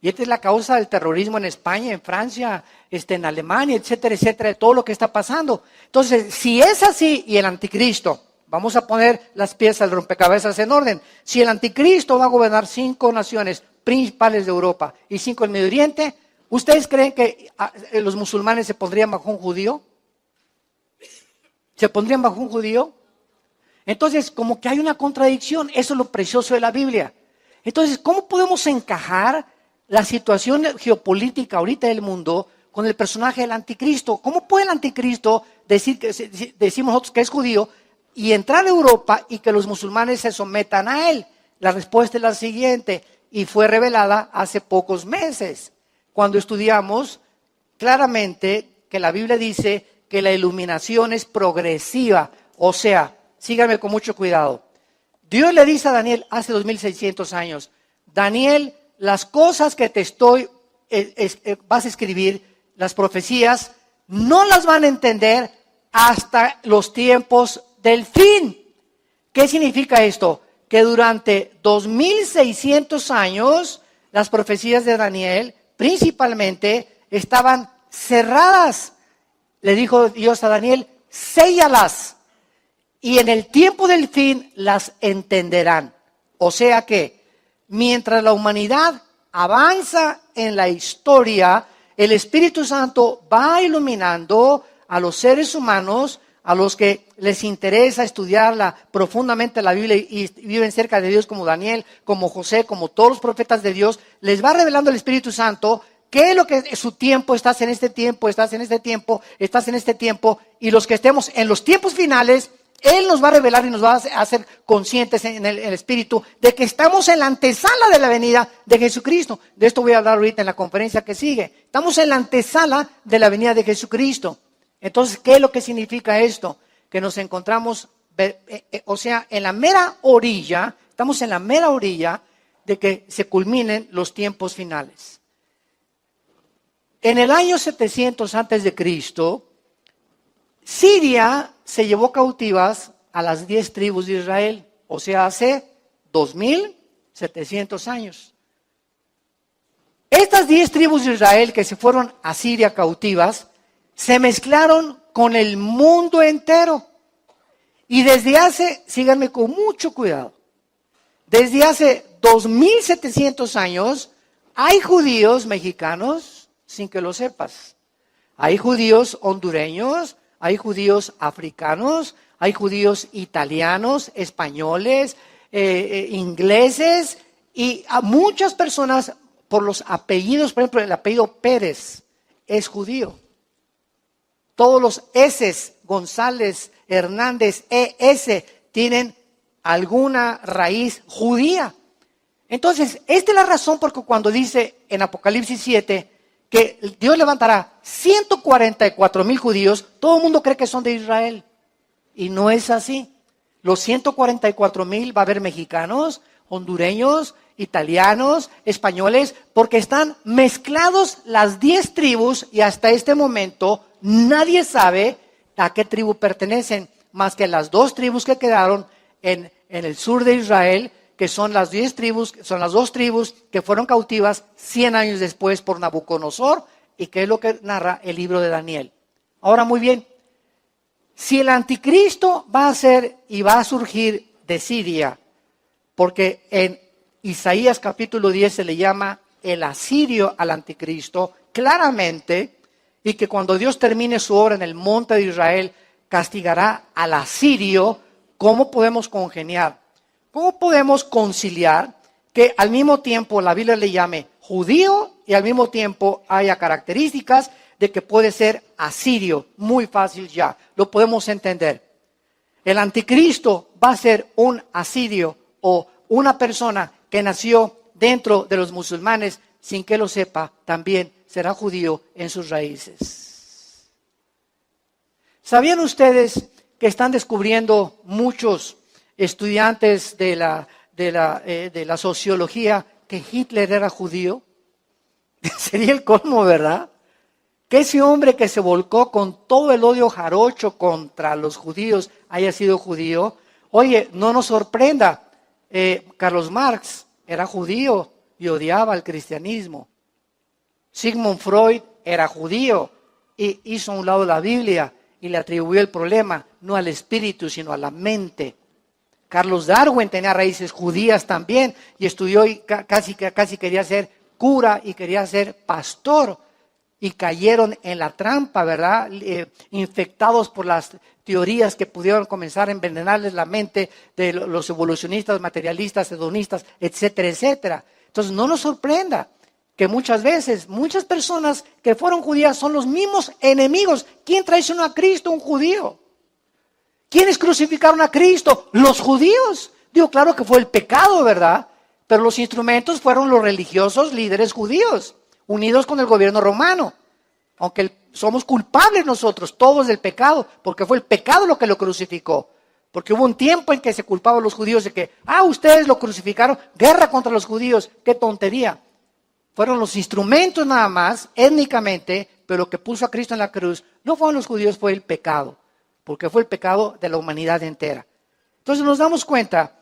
Y esta es la causa del terrorismo en España, en Francia, en Alemania, etcétera, etcétera, de todo lo que está pasando. Entonces, si es así y el anticristo, vamos a poner las piezas del rompecabezas en orden. Si el anticristo va a gobernar 5 naciones principales de Europa y 5 en Medio Oriente, ¿ustedes creen que los musulmanes se pondrían bajo un judío? ¿Se pondrían bajo un judío? Entonces, como que hay una contradicción. Eso es lo precioso de la Biblia. Entonces, ¿cómo podemos encajar la situación geopolítica ahorita del mundo con el personaje del anticristo? ¿Cómo puede el anticristo decimos nosotros que es judío y entrar a Europa y que los musulmanes se sometan a él? La respuesta es la siguiente, y fue revelada hace pocos meses, cuando estudiamos claramente que la Biblia dice que la iluminación es progresiva. O sea, síganme con mucho cuidado. Dios le dice a Daniel hace 2600 años, Daniel, las cosas que te vas a escribir, las profecías, no las van a entender hasta los tiempos del fin. ¿Qué significa esto? Que durante 2600 años, las profecías de Daniel principalmente estaban cerradas. Le dijo Dios a Daniel, séllalas, y en el tiempo del fin las entenderán. O sea que, mientras la humanidad avanza en la historia, el Espíritu Santo va iluminando a los seres humanos, a los que les interesa estudiarla profundamente la Biblia y viven cerca de Dios como Daniel, como José, como todos los profetas de Dios, les va revelando el Espíritu Santo qué es lo que es su tiempo, estás en este tiempo, estás en este tiempo, estás en este tiempo, y los que estemos en los tiempos finales, Él nos va a revelar y nos va a hacer conscientes en el Espíritu de que estamos en la antesala de la venida de Jesucristo. De esto voy a hablar ahorita en la conferencia que sigue. Estamos en la antesala de la venida de Jesucristo. Entonces, ¿qué es lo que significa esto? Que nos encontramos, en la mera orilla, estamos en la mera orilla de que se culminen los tiempos finales. En el año 700 antes de Cristo, Siria se llevó cautivas a las 10 tribus de Israel, o sea, hace 2700 años. Estas 10 tribus de Israel que se fueron a Siria cautivas, se mezclaron con el mundo entero. Y desde hace, síganme con mucho cuidado, desde hace 2700 años, hay judíos mexicanos, sin que lo sepas. Hay judíos hondureños, hay judíos africanos, hay judíos italianos, españoles, ingleses, y a muchas personas por los apellidos, por ejemplo, el apellido Pérez es judío. Todos los S, González, Hernández, ES, tienen alguna raíz judía. Entonces, esta es la razón porque cuando dice en Apocalipsis 7 que Dios levantará 144,000 judíos, todo el mundo cree que son de Israel. Y no es así. Los 144,000 va a haber mexicanos, hondureños, italianos, españoles, porque están mezclados las 10 tribus y hasta este momento nadie sabe a qué tribu pertenecen, más que las 2 tribus que quedaron en el sur de Israel, que son las 10 tribus, son las 2 tribus que fueron cautivas 100 años después por Nabucodonosor, y que es lo que narra el libro de Daniel. Ahora, muy bien, si el anticristo va a ser y va a surgir de Siria, porque en Isaías capítulo 10 se le llama el asirio al anticristo, claramente, y que cuando Dios termine su obra en el monte de Israel, castigará al asirio. ¿Cómo podemos congeniar? ¿Cómo podemos conciliar que al mismo tiempo la Biblia le llame judío y al mismo tiempo haya características de que puede ser asirio? Muy fácil ya, lo podemos entender. El anticristo va a ser un asirio o una persona que nació dentro de los musulmanes sin que lo sepa, también será judío en sus raíces. ¿Sabían ustedes que están descubriendo muchos estudiantes de la sociología que Hitler era judío? Sería el colmo, ¿verdad? Que ese hombre que se volcó con todo el odio jarocho contra los judíos haya sido judío. Oye, no nos sorprenda, Carlos Marx era judío y odiaba el cristianismo. Sigmund Freud era judío y hizo a un lado la Biblia y le atribuyó el problema no al espíritu sino a la mente. Carlos Darwin tenía raíces judías también y estudió y casi quería ser cura y quería ser pastor, y cayeron en la trampa, ¿verdad? Infectados por las teorías que pudieron comenzar a envenenarles la mente de los evolucionistas, materialistas, hedonistas, etcétera, etcétera. Entonces no nos sorprenda que muchas veces, muchas personas que fueron judías son los mismos enemigos. ¿Quién traicionó a Cristo? Un judío. ¿Quiénes crucificaron a Cristo? Los judíos. Digo, claro que fue el pecado, ¿verdad? Pero los instrumentos fueron los religiosos líderes judíos, unidos con el gobierno romano. Aunque somos culpables nosotros, todos del pecado, porque fue el pecado lo que lo crucificó. Porque hubo un tiempo en que se culpaban los judíos de que, ustedes lo crucificaron, guerra contra los judíos, qué tontería. Fueron los instrumentos nada más, étnicamente, pero lo que puso a Cristo en la cruz no fueron los judíos, fue el pecado. Porque fue el pecado de la humanidad entera. Entonces nos damos cuenta.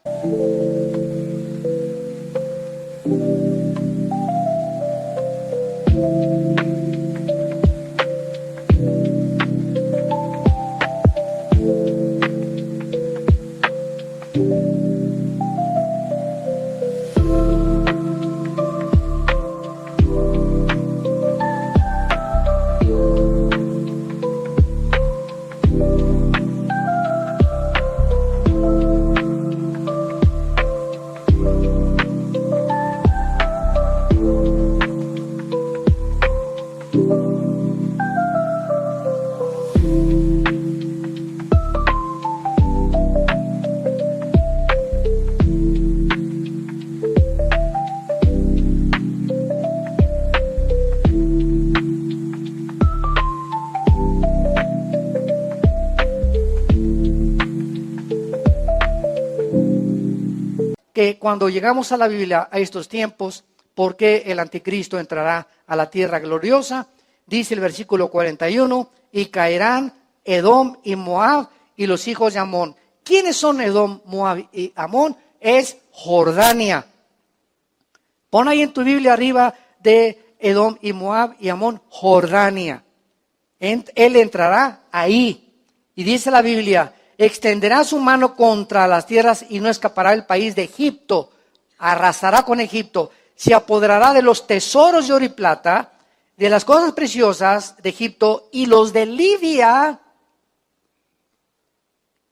que cuando llegamos a la Biblia, a estos tiempos, ¿por qué el anticristo entrará a la tierra gloriosa? Dice el versículo 41, y caerán Edom y Moab y los hijos de Amón. ¿Quiénes son Edom, Moab y Amón? Es Jordania. Pon ahí en tu Biblia arriba de Edom y Moab y Amón, Jordania. Él entrará ahí. Y dice la Biblia, extenderá su mano contra las tierras y no escapará el país de Egipto. Arrasará con Egipto. Se apoderará de los tesoros de oro y plata, de las cosas preciosas de Egipto y los de Libia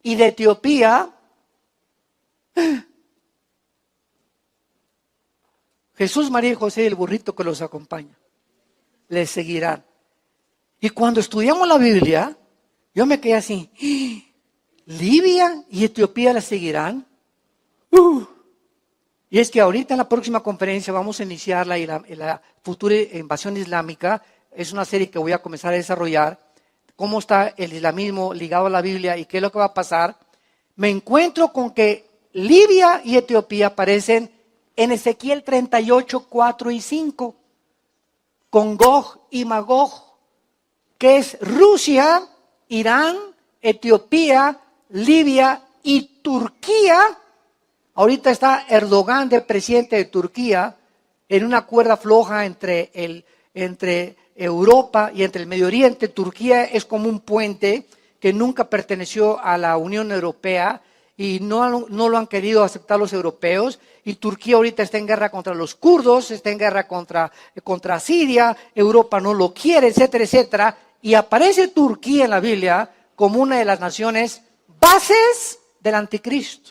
y de Etiopía. Jesús, María y José y el burrito que los acompaña les seguirán. Y cuando estudiamos la Biblia, yo me quedé así, ¿Libia y Etiopía les seguirán? Y es que ahorita en la próxima conferencia vamos a iniciar la futura invasión islámica. Es una serie que voy a comenzar a desarrollar. Cómo está el islamismo ligado a la Biblia y qué es lo que va a pasar. Me encuentro con que Libia y Etiopía aparecen en Ezequiel 38, 4 y 5. Con Gog y Magog, que es Rusia, Irán, Etiopía, Libia y Turquía. Ahorita está Erdogan de presidente de Turquía en una cuerda floja entre Europa y entre el Medio Oriente. Turquía es como un puente que nunca perteneció a la Unión Europea y no lo han querido aceptar los europeos. Y Turquía ahorita está en guerra contra los kurdos, está en guerra contra Siria, Europa no lo quiere, etcétera, etcétera. Y aparece Turquía en la Biblia como una de las naciones bases del anticristo.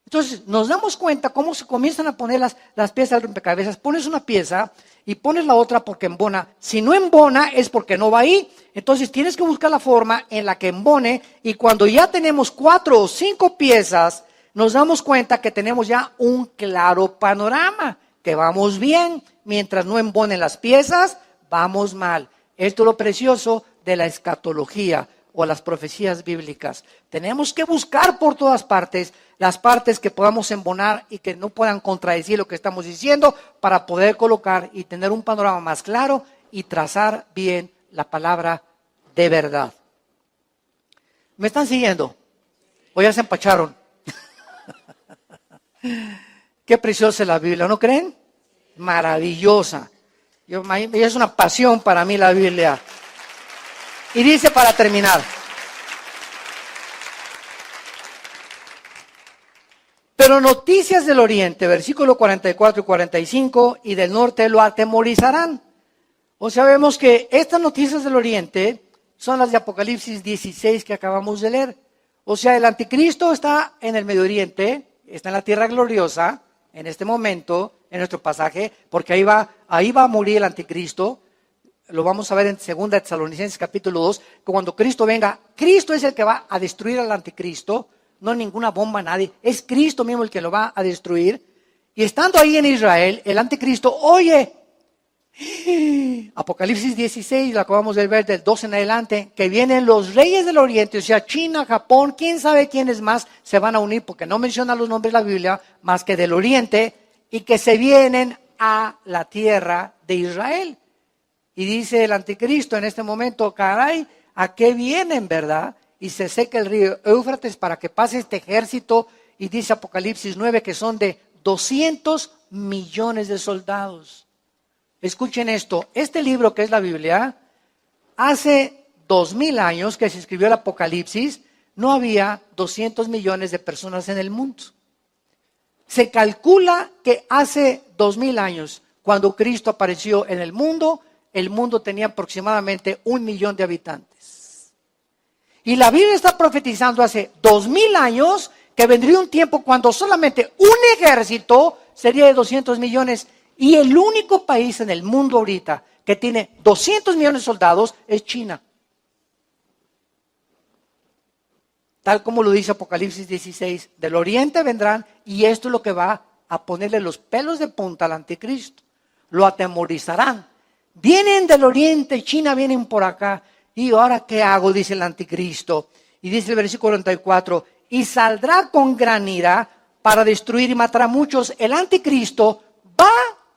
Entonces nos damos cuenta cómo se comienzan a poner las piezas del rompecabezas. Pones una pieza y pones la otra porque embona. Si no embona es porque no va ahí. Entonces tienes que buscar la forma en la que embone. Y cuando ya tenemos 4 o 5 piezas, nos damos cuenta que tenemos ya un claro panorama, que vamos bien. Mientras no embonen las piezas, vamos mal. Esto es lo precioso de la escatología o las profecías bíblicas. Tenemos que buscar por todas partes las partes que podamos embonar y que no puedan contradecir lo que estamos diciendo para poder colocar y tener un panorama más claro y trazar bien la palabra de verdad. ¿Me están siguiendo? ¿O ya se empacharon? Qué preciosa es la Biblia, ¿no creen? Maravillosa. Es una pasión para mí la Biblia. Y dice para terminar, pero noticias del oriente, versículo 44 y 45, y del norte lo atemorizarán. O sea, vemos que estas noticias del oriente son las de Apocalipsis 16 que acabamos de leer. O sea, el anticristo está en el Medio Oriente, está en la tierra gloriosa, en este momento, en nuestro pasaje, porque ahí va a morir el anticristo. Lo vamos a ver en 2 Tesalonicenses capítulo 2, que cuando Cristo venga, Cristo es el que va a destruir al anticristo, no ninguna bomba, nadie, es Cristo mismo el que lo va a destruir. Y estando ahí en Israel, el anticristo oye, Apocalipsis 16, lo acabamos de ver del 12 en adelante, que vienen los reyes del oriente, o sea, China, Japón, quién sabe quiénes más se van a unir, porque no menciona los nombres de la Biblia, más que del oriente, y que se vienen a la tierra de Israel. Y dice el anticristo en este momento, caray, ¿a qué vienen, verdad? Y se seca el río Éufrates para que pase este ejército. Y dice Apocalipsis 9 que son de 200 millones de soldados. Escuchen esto, este libro que es la Biblia, hace 2000 años que se escribió el Apocalipsis, no había 200 millones de personas en el mundo. Se calcula que hace 2000 años, cuando Cristo apareció en el mundo tenía aproximadamente 1 millón de habitantes. Y la Biblia está profetizando hace 2000 años que vendría un tiempo cuando solamente un ejército sería de 200 millones. Y el único país en el mundo ahorita que tiene 200 millones de soldados es China. Tal como lo dice Apocalipsis 16, del oriente vendrán y esto es lo que va a ponerle los pelos de punta al anticristo. Lo atemorizarán. Vienen del oriente, China vienen por acá. ¿Y ahora qué hago? Dice el anticristo. Y dice el versículo 44, y saldrá con gran ira para destruir y matar a muchos. El anticristo va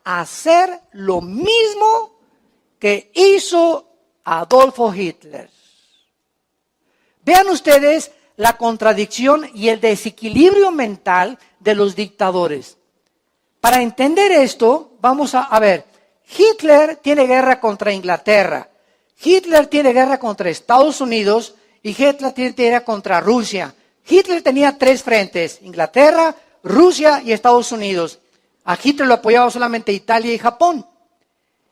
a hacer lo mismo que hizo Adolfo Hitler. Vean ustedes la contradicción y el desequilibrio mental de los dictadores. Para entender esto, vamos a ver, Hitler tiene guerra contra Inglaterra, Hitler tiene guerra contra Estados Unidos y Hitler tiene guerra contra Rusia. Hitler tenía 3 frentes, Inglaterra, Rusia y Estados Unidos. A Hitler lo apoyaba solamente Italia y Japón.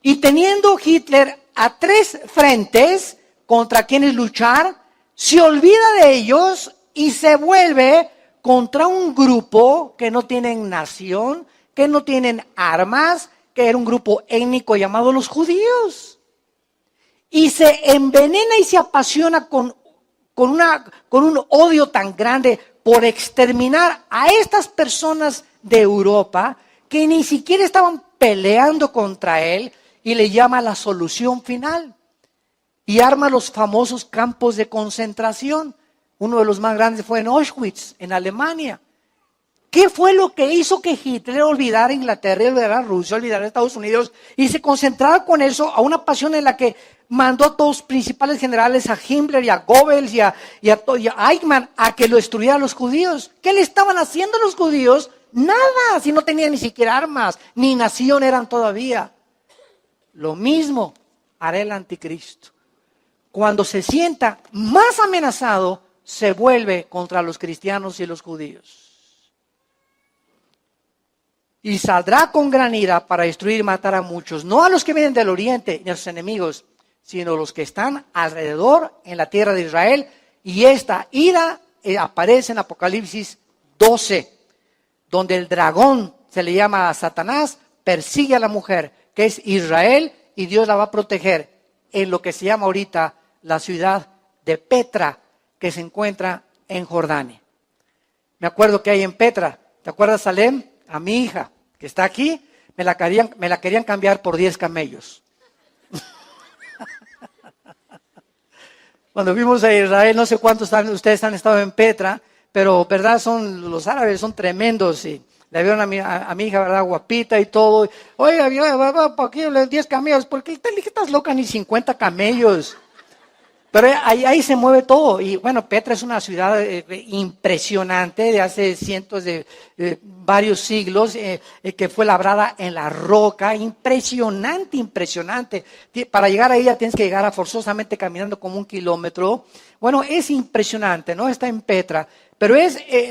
Y teniendo Hitler a 3 frentes contra quienes luchar, se olvida de ellos y se vuelve contra un grupo que no tienen nación, que no tienen armas, que era un grupo étnico llamado los judíos. Y se envenena y se apasiona con un odio tan grande por exterminar a estas personas de Europa que ni siquiera estaban peleando contra él, y le llama la solución final. Y arma los famosos campos de concentración. Uno de los más grandes fue en Auschwitz, en Alemania. ¿Qué fue lo que hizo que Hitler olvidara a Inglaterra, olvidara a Rusia, olvidara a Estados Unidos y se concentrara con eso a una pasión en la que mandó a todos los principales generales, a Himmler y a Goebbels y a Eichmann, a que lo destruyeran los judíos? ¿Qué le estaban haciendo los judíos? Nada, si no tenían ni siquiera armas, ni nación eran todavía. Lo mismo hará el anticristo. Cuando se sienta más amenazado, se vuelve contra los cristianos y los judíos. Y saldrá con gran ira para destruir y matar a muchos, no a los que vienen del oriente ni a sus enemigos, sino a los que están alrededor en la tierra de Israel. Y esta ira aparece en Apocalipsis 12, donde el dragón, se le llama a Satanás, persigue a la mujer, que es Israel, y Dios la va a proteger en lo que se llama ahorita la ciudad de Petra, que se encuentra en Jordania. Me acuerdo que hay en Petra, ¿te acuerdas, Salem? A mi hija, que está aquí, me la querían cambiar por 10 camellos. Cuando fuimos a Israel, no sé cuántos ustedes han estado en Petra, pero verdad, los árabes son tremendos y le vieron a mi hija, verdad, guapita y todo. Oiga, ¿por qué 10 camellos? ¿Por qué estás loca? Ni 50 camellos. Pero ahí se mueve todo. Y bueno, Petra es una ciudad impresionante de hace cientos de varios siglos, que fue labrada en la roca. Impresionante, impresionante. Para llegar a ella tienes que llegar forzosamente caminando como 1 kilómetro. Bueno, es impresionante, ¿no? Está en Petra. Pero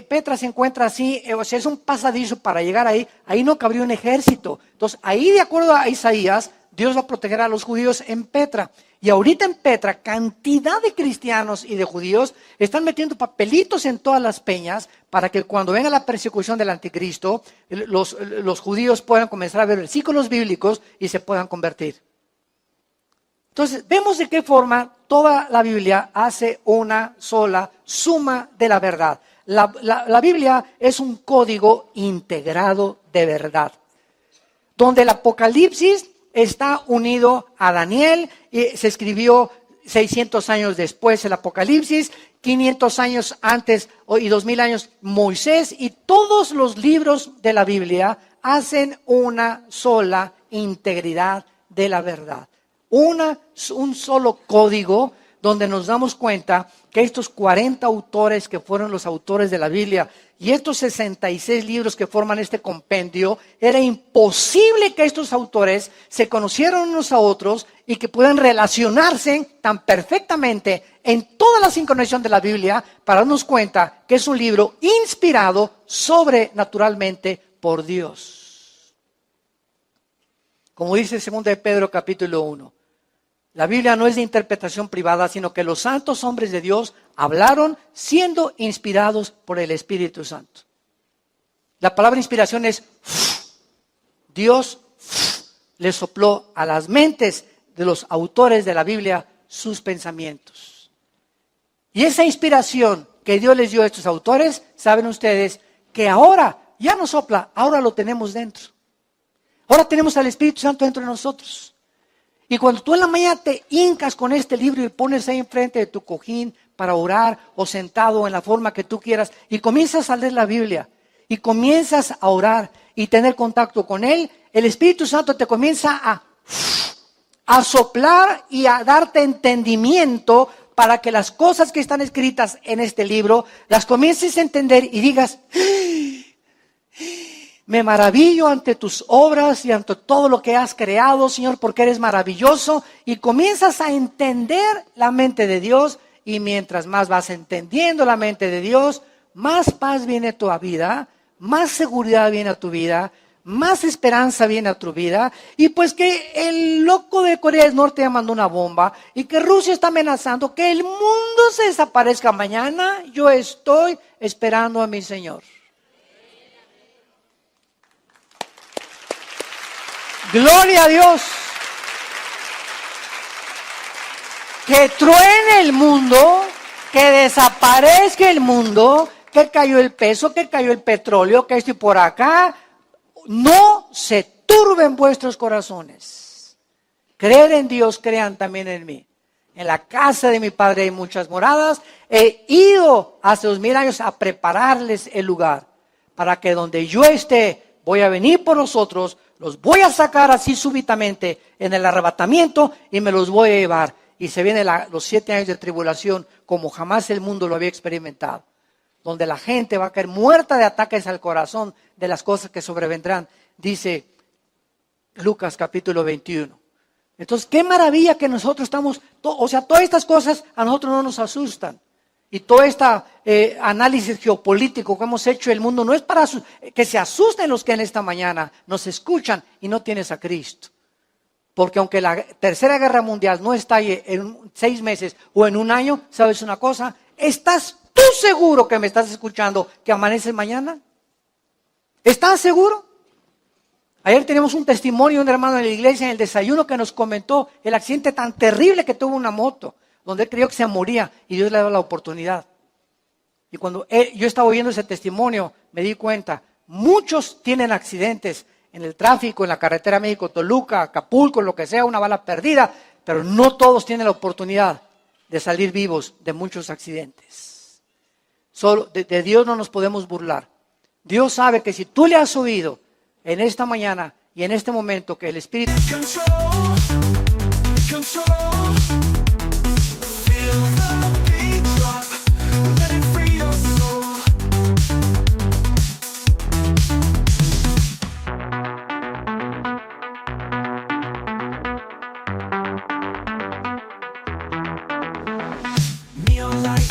Petra se encuentra así, o sea, es un pasadizo para llegar ahí. Ahí no cabría un ejército. Entonces, ahí, de acuerdo a Isaías, Dios va a proteger a los judíos en Petra. Y ahorita en Petra, cantidad de cristianos y de judíos están metiendo papelitos en todas las peñas para que cuando venga la persecución del anticristo, los judíos puedan comenzar a ver versículos bíblicos y se puedan convertir. Entonces, vemos de qué forma toda la Biblia hace una sola suma de la verdad. La Biblia es un código integrado de verdad, donde el Apocalipsis está unido a Daniel, y se escribió 600 años después el Apocalipsis, 500 años antes y 2000 años Moisés, y todos los libros de la Biblia hacen una sola integridad de la verdad. Un solo código donde nos damos cuenta que estos 40 autores que fueron los autores de la Biblia y estos 66 libros que forman este compendio, era imposible que estos autores se conocieran unos a otros y que puedan relacionarse tan perfectamente en toda la sincronización de la Biblia para darnos cuenta que es un libro inspirado sobrenaturalmente por Dios. Como dice 2 de Pedro capítulo 1. La Biblia no es de interpretación privada, sino que los santos hombres de Dios hablaron siendo inspirados por el Espíritu Santo. La palabra inspiración es Dios le sopló a las mentes de los autores de la Biblia sus pensamientos. Y esa inspiración que Dios les dio a estos autores, saben ustedes que ahora ya no sopla, ahora lo tenemos dentro. Ahora tenemos al Espíritu Santo dentro de nosotros. Y cuando tú en la mañana te hincas con este libro y pones ahí enfrente de tu cojín para orar o sentado en la forma que tú quieras y comienzas a leer la Biblia y comienzas a orar y tener contacto con Él, el Espíritu Santo te comienza a soplar y a darte entendimiento para que las cosas que están escritas en este libro las comiences a entender y digas: me maravillo ante tus obras y ante todo lo que has creado, Señor, porque eres maravilloso. Y comienzas a entender la mente de Dios. Y mientras más vas entendiendo la mente de Dios, más paz viene a tu vida, más seguridad viene a tu vida, más esperanza viene a tu vida. Y pues que el loco de Corea del Norte ya mandó una bomba y que Rusia está amenazando que el mundo se desaparezca mañana, yo estoy esperando a mi Señor. Gloria a Dios. Que truene el mundo, que desaparezca el mundo, que cayó el peso, que cayó el petróleo, que estoy por acá. No se turben vuestros corazones. Creer en Dios, crean también en mí. En la casa de mi Padre hay muchas moradas. He ido hace 2000 años a prepararles el lugar para que donde yo esté, voy a venir por vosotros. Los voy a sacar así súbitamente en el arrebatamiento y me los voy a llevar. Y se vienen los 7 años de tribulación como jamás el mundo lo había experimentado. Donde la gente va a caer muerta de ataques al corazón de las cosas que sobrevendrán. Dice Lucas capítulo 21. Entonces, qué maravilla que nosotros estamos, todas estas cosas a nosotros no nos asustan. Y todo este análisis geopolítico que hemos hecho del mundo no es para que se asusten los que en esta mañana nos escuchan y no tienes a Cristo. Porque aunque la tercera guerra mundial no estalle en 6 meses o en 1 año, ¿sabes una cosa? ¿Estás tú seguro que me estás escuchando que amanece mañana? ¿Estás seguro? Ayer tenemos un testimonio de un hermano en la iglesia en el desayuno que nos comentó el accidente tan terrible que tuvo una moto, donde él creyó que se moría y Dios le dio la oportunidad. Y cuando yo estaba oyendo ese testimonio, me di cuenta, muchos tienen accidentes en el tráfico, en la carretera México-Toluca, Acapulco, lo que sea, una bala perdida, pero no todos tienen la oportunidad de salir vivos de muchos accidentes. Solo de Dios no nos podemos burlar. Dios sabe que si tú le has oído en esta mañana y en este momento que el Espíritu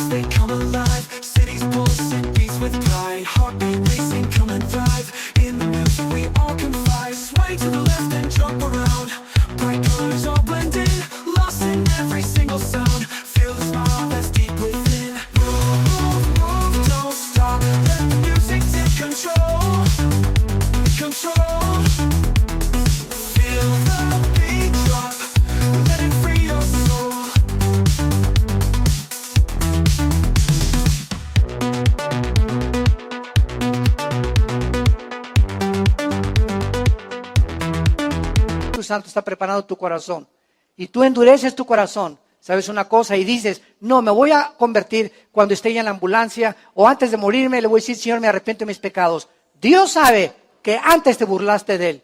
they come alive. Cities pulse and beats with pride. Heartbeat racing, come and thrive. In the music we all confide. Sway to the left and jump around. Bright colors all blend in. Lost in every single sound. Feel the smile that's deep within. Move, move, move, don't stop. Let the music take control. Control. Feel the beat drop. Let it free your soul. Santo está preparando tu corazón y tú endureces tu corazón, sabes una cosa y dices, no, me voy a convertir cuando esté ya en la ambulancia o antes de morirme le voy a decir, Señor, me arrepiento de mis pecados. Dios sabe que antes te burlaste de Él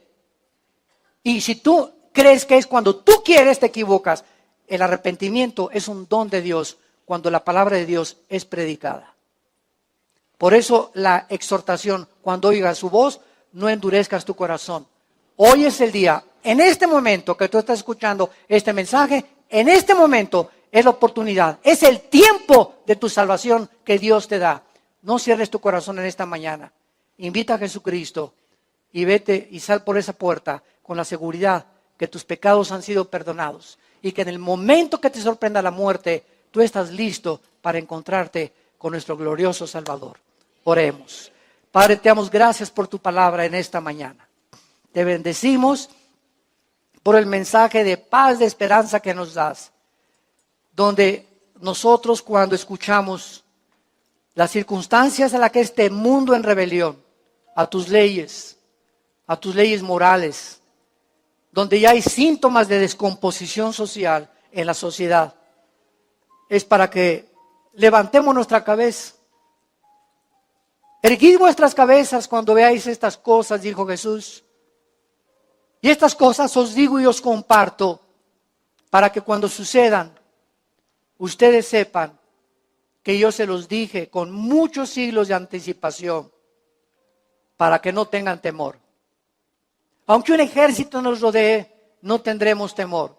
y si tú crees que es cuando tú quieres, te equivocas. El arrepentimiento es un don de Dios cuando la palabra de Dios es predicada. Por eso la exhortación, cuando oigas su voz, no endurezcas tu corazón. Hoy es el día, en este momento que tú estás escuchando este mensaje, en este momento es la oportunidad, es el tiempo de tu salvación que Dios te da. No cierres tu corazón en esta mañana. Invita a Jesucristo y vete y sal por esa puerta con la seguridad que tus pecados han sido perdonados y que en el momento que te sorprenda la muerte, tú estás listo para encontrarte con nuestro glorioso Salvador. Oremos. Padre, te damos gracias por tu palabra en esta mañana. Te bendecimos por el mensaje de paz, de esperanza que nos das, donde nosotros cuando escuchamos las circunstancias en las que este mundo en rebelión, a tus leyes morales, donde ya hay síntomas de descomposición social en la sociedad, es para que levantemos nuestra cabeza. Erguid vuestras cabezas cuando veáis estas cosas, dijo Jesús. Y estas cosas os digo y os comparto, para que cuando sucedan, ustedes sepan que yo se los dije con muchos siglos de anticipación, para que no tengan temor. Aunque un ejército nos rodee, no tendremos temor,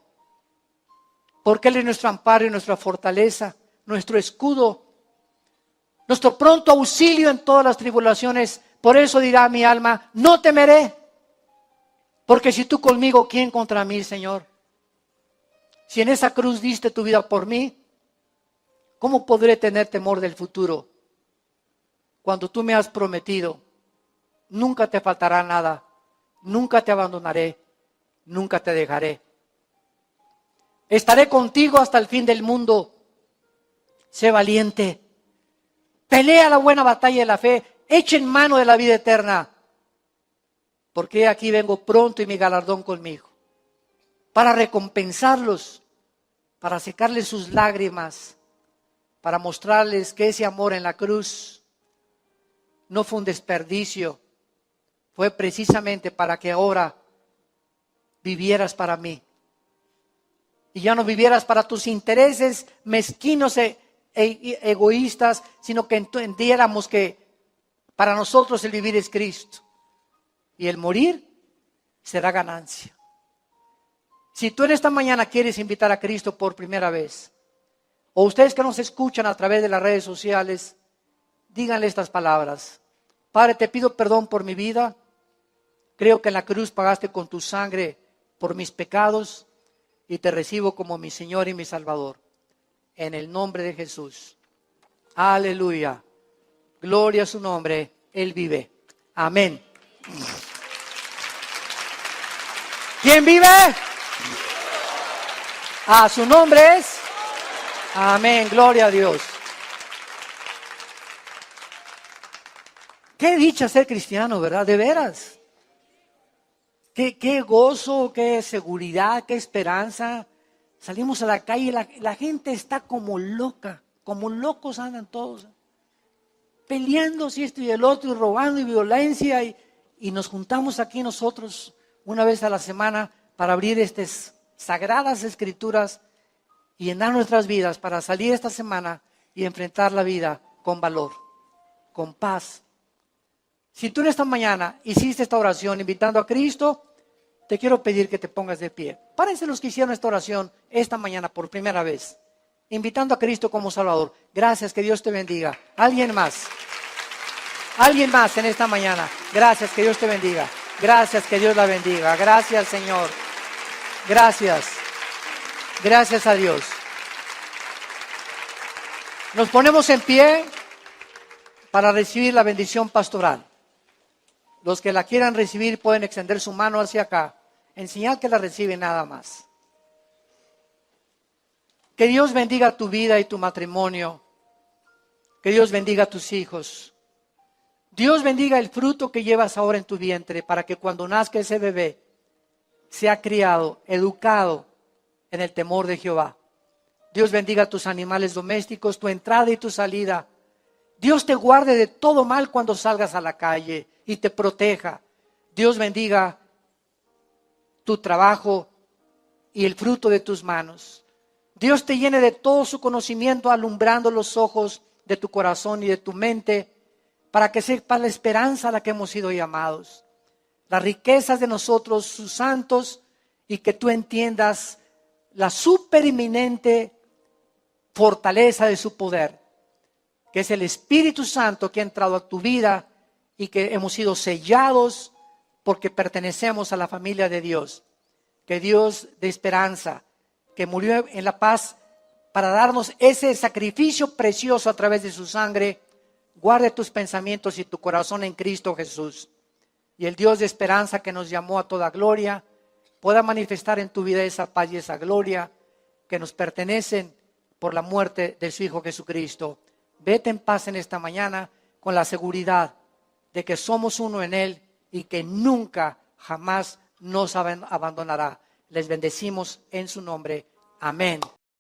porque Él es nuestro amparo y nuestra fortaleza, nuestro escudo, nuestro pronto auxilio en todas las tribulaciones. Por eso dirá mi alma, no temeré, porque si tú conmigo, ¿quién contra mí, Señor? Si en esa cruz diste tu vida por mí, ¿cómo podré tener temor del futuro? Cuando tú me has prometido, nunca te faltará nada, nunca te abandonaré, nunca te dejaré. Estaré contigo hasta el fin del mundo. Sé valiente. Pelea la buena batalla de la fe. Echa en mano de la vida eterna. Porque aquí vengo pronto y mi galardón conmigo. Para recompensarlos. Para secarles sus lágrimas. Para mostrarles que ese amor en la cruz no fue un desperdicio. Fue precisamente para que ahora vivieras para mí. Y ya no vivieras para tus intereses mezquinos e egoístas, sino que entendiéramos que para nosotros el vivir es Cristo. Y el morir será ganancia. Si tú en esta mañana quieres invitar a Cristo por primera vez, o ustedes que nos escuchan a través de las redes sociales, díganle estas palabras. Padre, te pido perdón por mi vida. Creo que en la cruz pagaste con tu sangre por mis pecados y te recibo como mi Señor y mi Salvador. En el nombre de Jesús. Aleluya. Gloria a su nombre. Él vive. Amén. ¿Quién vive? Su nombre es. Amén. Gloria a Dios. Qué dicha ser cristiano, ¿verdad? De veras. Qué gozo, qué seguridad, qué esperanza. Salimos a la calle y la gente está como loca, como locos andan todos. Peleando si esto y el otro, y robando y violencia. Y nos juntamos aquí nosotros una vez a la semana para abrir estas sagradas escrituras y llenar nuestras vidas para salir esta semana y enfrentar la vida con valor, con paz. Si tú en esta mañana hiciste esta oración invitando a Cristo, te quiero pedir que te pongas de pie. Párense los que hicieron esta oración esta mañana por primera vez, invitando a Cristo como Salvador. Gracias, que Dios te bendiga. ¿Alguien más? ¿Alguien más en esta mañana? Gracias, que Dios te bendiga. Gracias, que Dios la bendiga. Gracias, Señor. Gracias. Gracias a Dios. Nos ponemos en pie para recibir la bendición pastoral. Los que la quieran recibir pueden extender su mano hacia acá, en señal que la reciben nada más. Que Dios bendiga tu vida y tu matrimonio. Que Dios bendiga a tus hijos. Dios bendiga el fruto que llevas ahora en tu vientre, para que cuando nazca ese bebé sea criado, educado en el temor de Jehová. Dios bendiga a tus animales domésticos, tu entrada y tu salida. Dios te guarde de todo mal cuando salgas a la calle y te proteja. Dios bendiga tu trabajo y el fruto de tus manos. Dios te llene de todo su conocimiento, alumbrando los ojos de tu corazón y de tu mente, para que sepas la esperanza a la que hemos sido llamados. Las riquezas de nosotros, sus santos, y que tú entiendas la supereminente fortaleza de su poder, que es el Espíritu Santo que ha entrado a tu vida y que hemos sido sellados porque pertenecemos a la familia de Dios. Que Dios de esperanza, que murió en la paz para darnos ese sacrificio precioso a través de su sangre, guarde tus pensamientos y tu corazón en Cristo Jesús. Y el Dios de esperanza que nos llamó a toda gloria, pueda manifestar en tu vida esa paz y esa gloria que nos pertenecen por la muerte de su Hijo Jesucristo. Vete en paz en esta mañana con la seguridad de que somos uno en Él y que nunca, jamás nos abandonará. Les bendecimos en su nombre. Amén.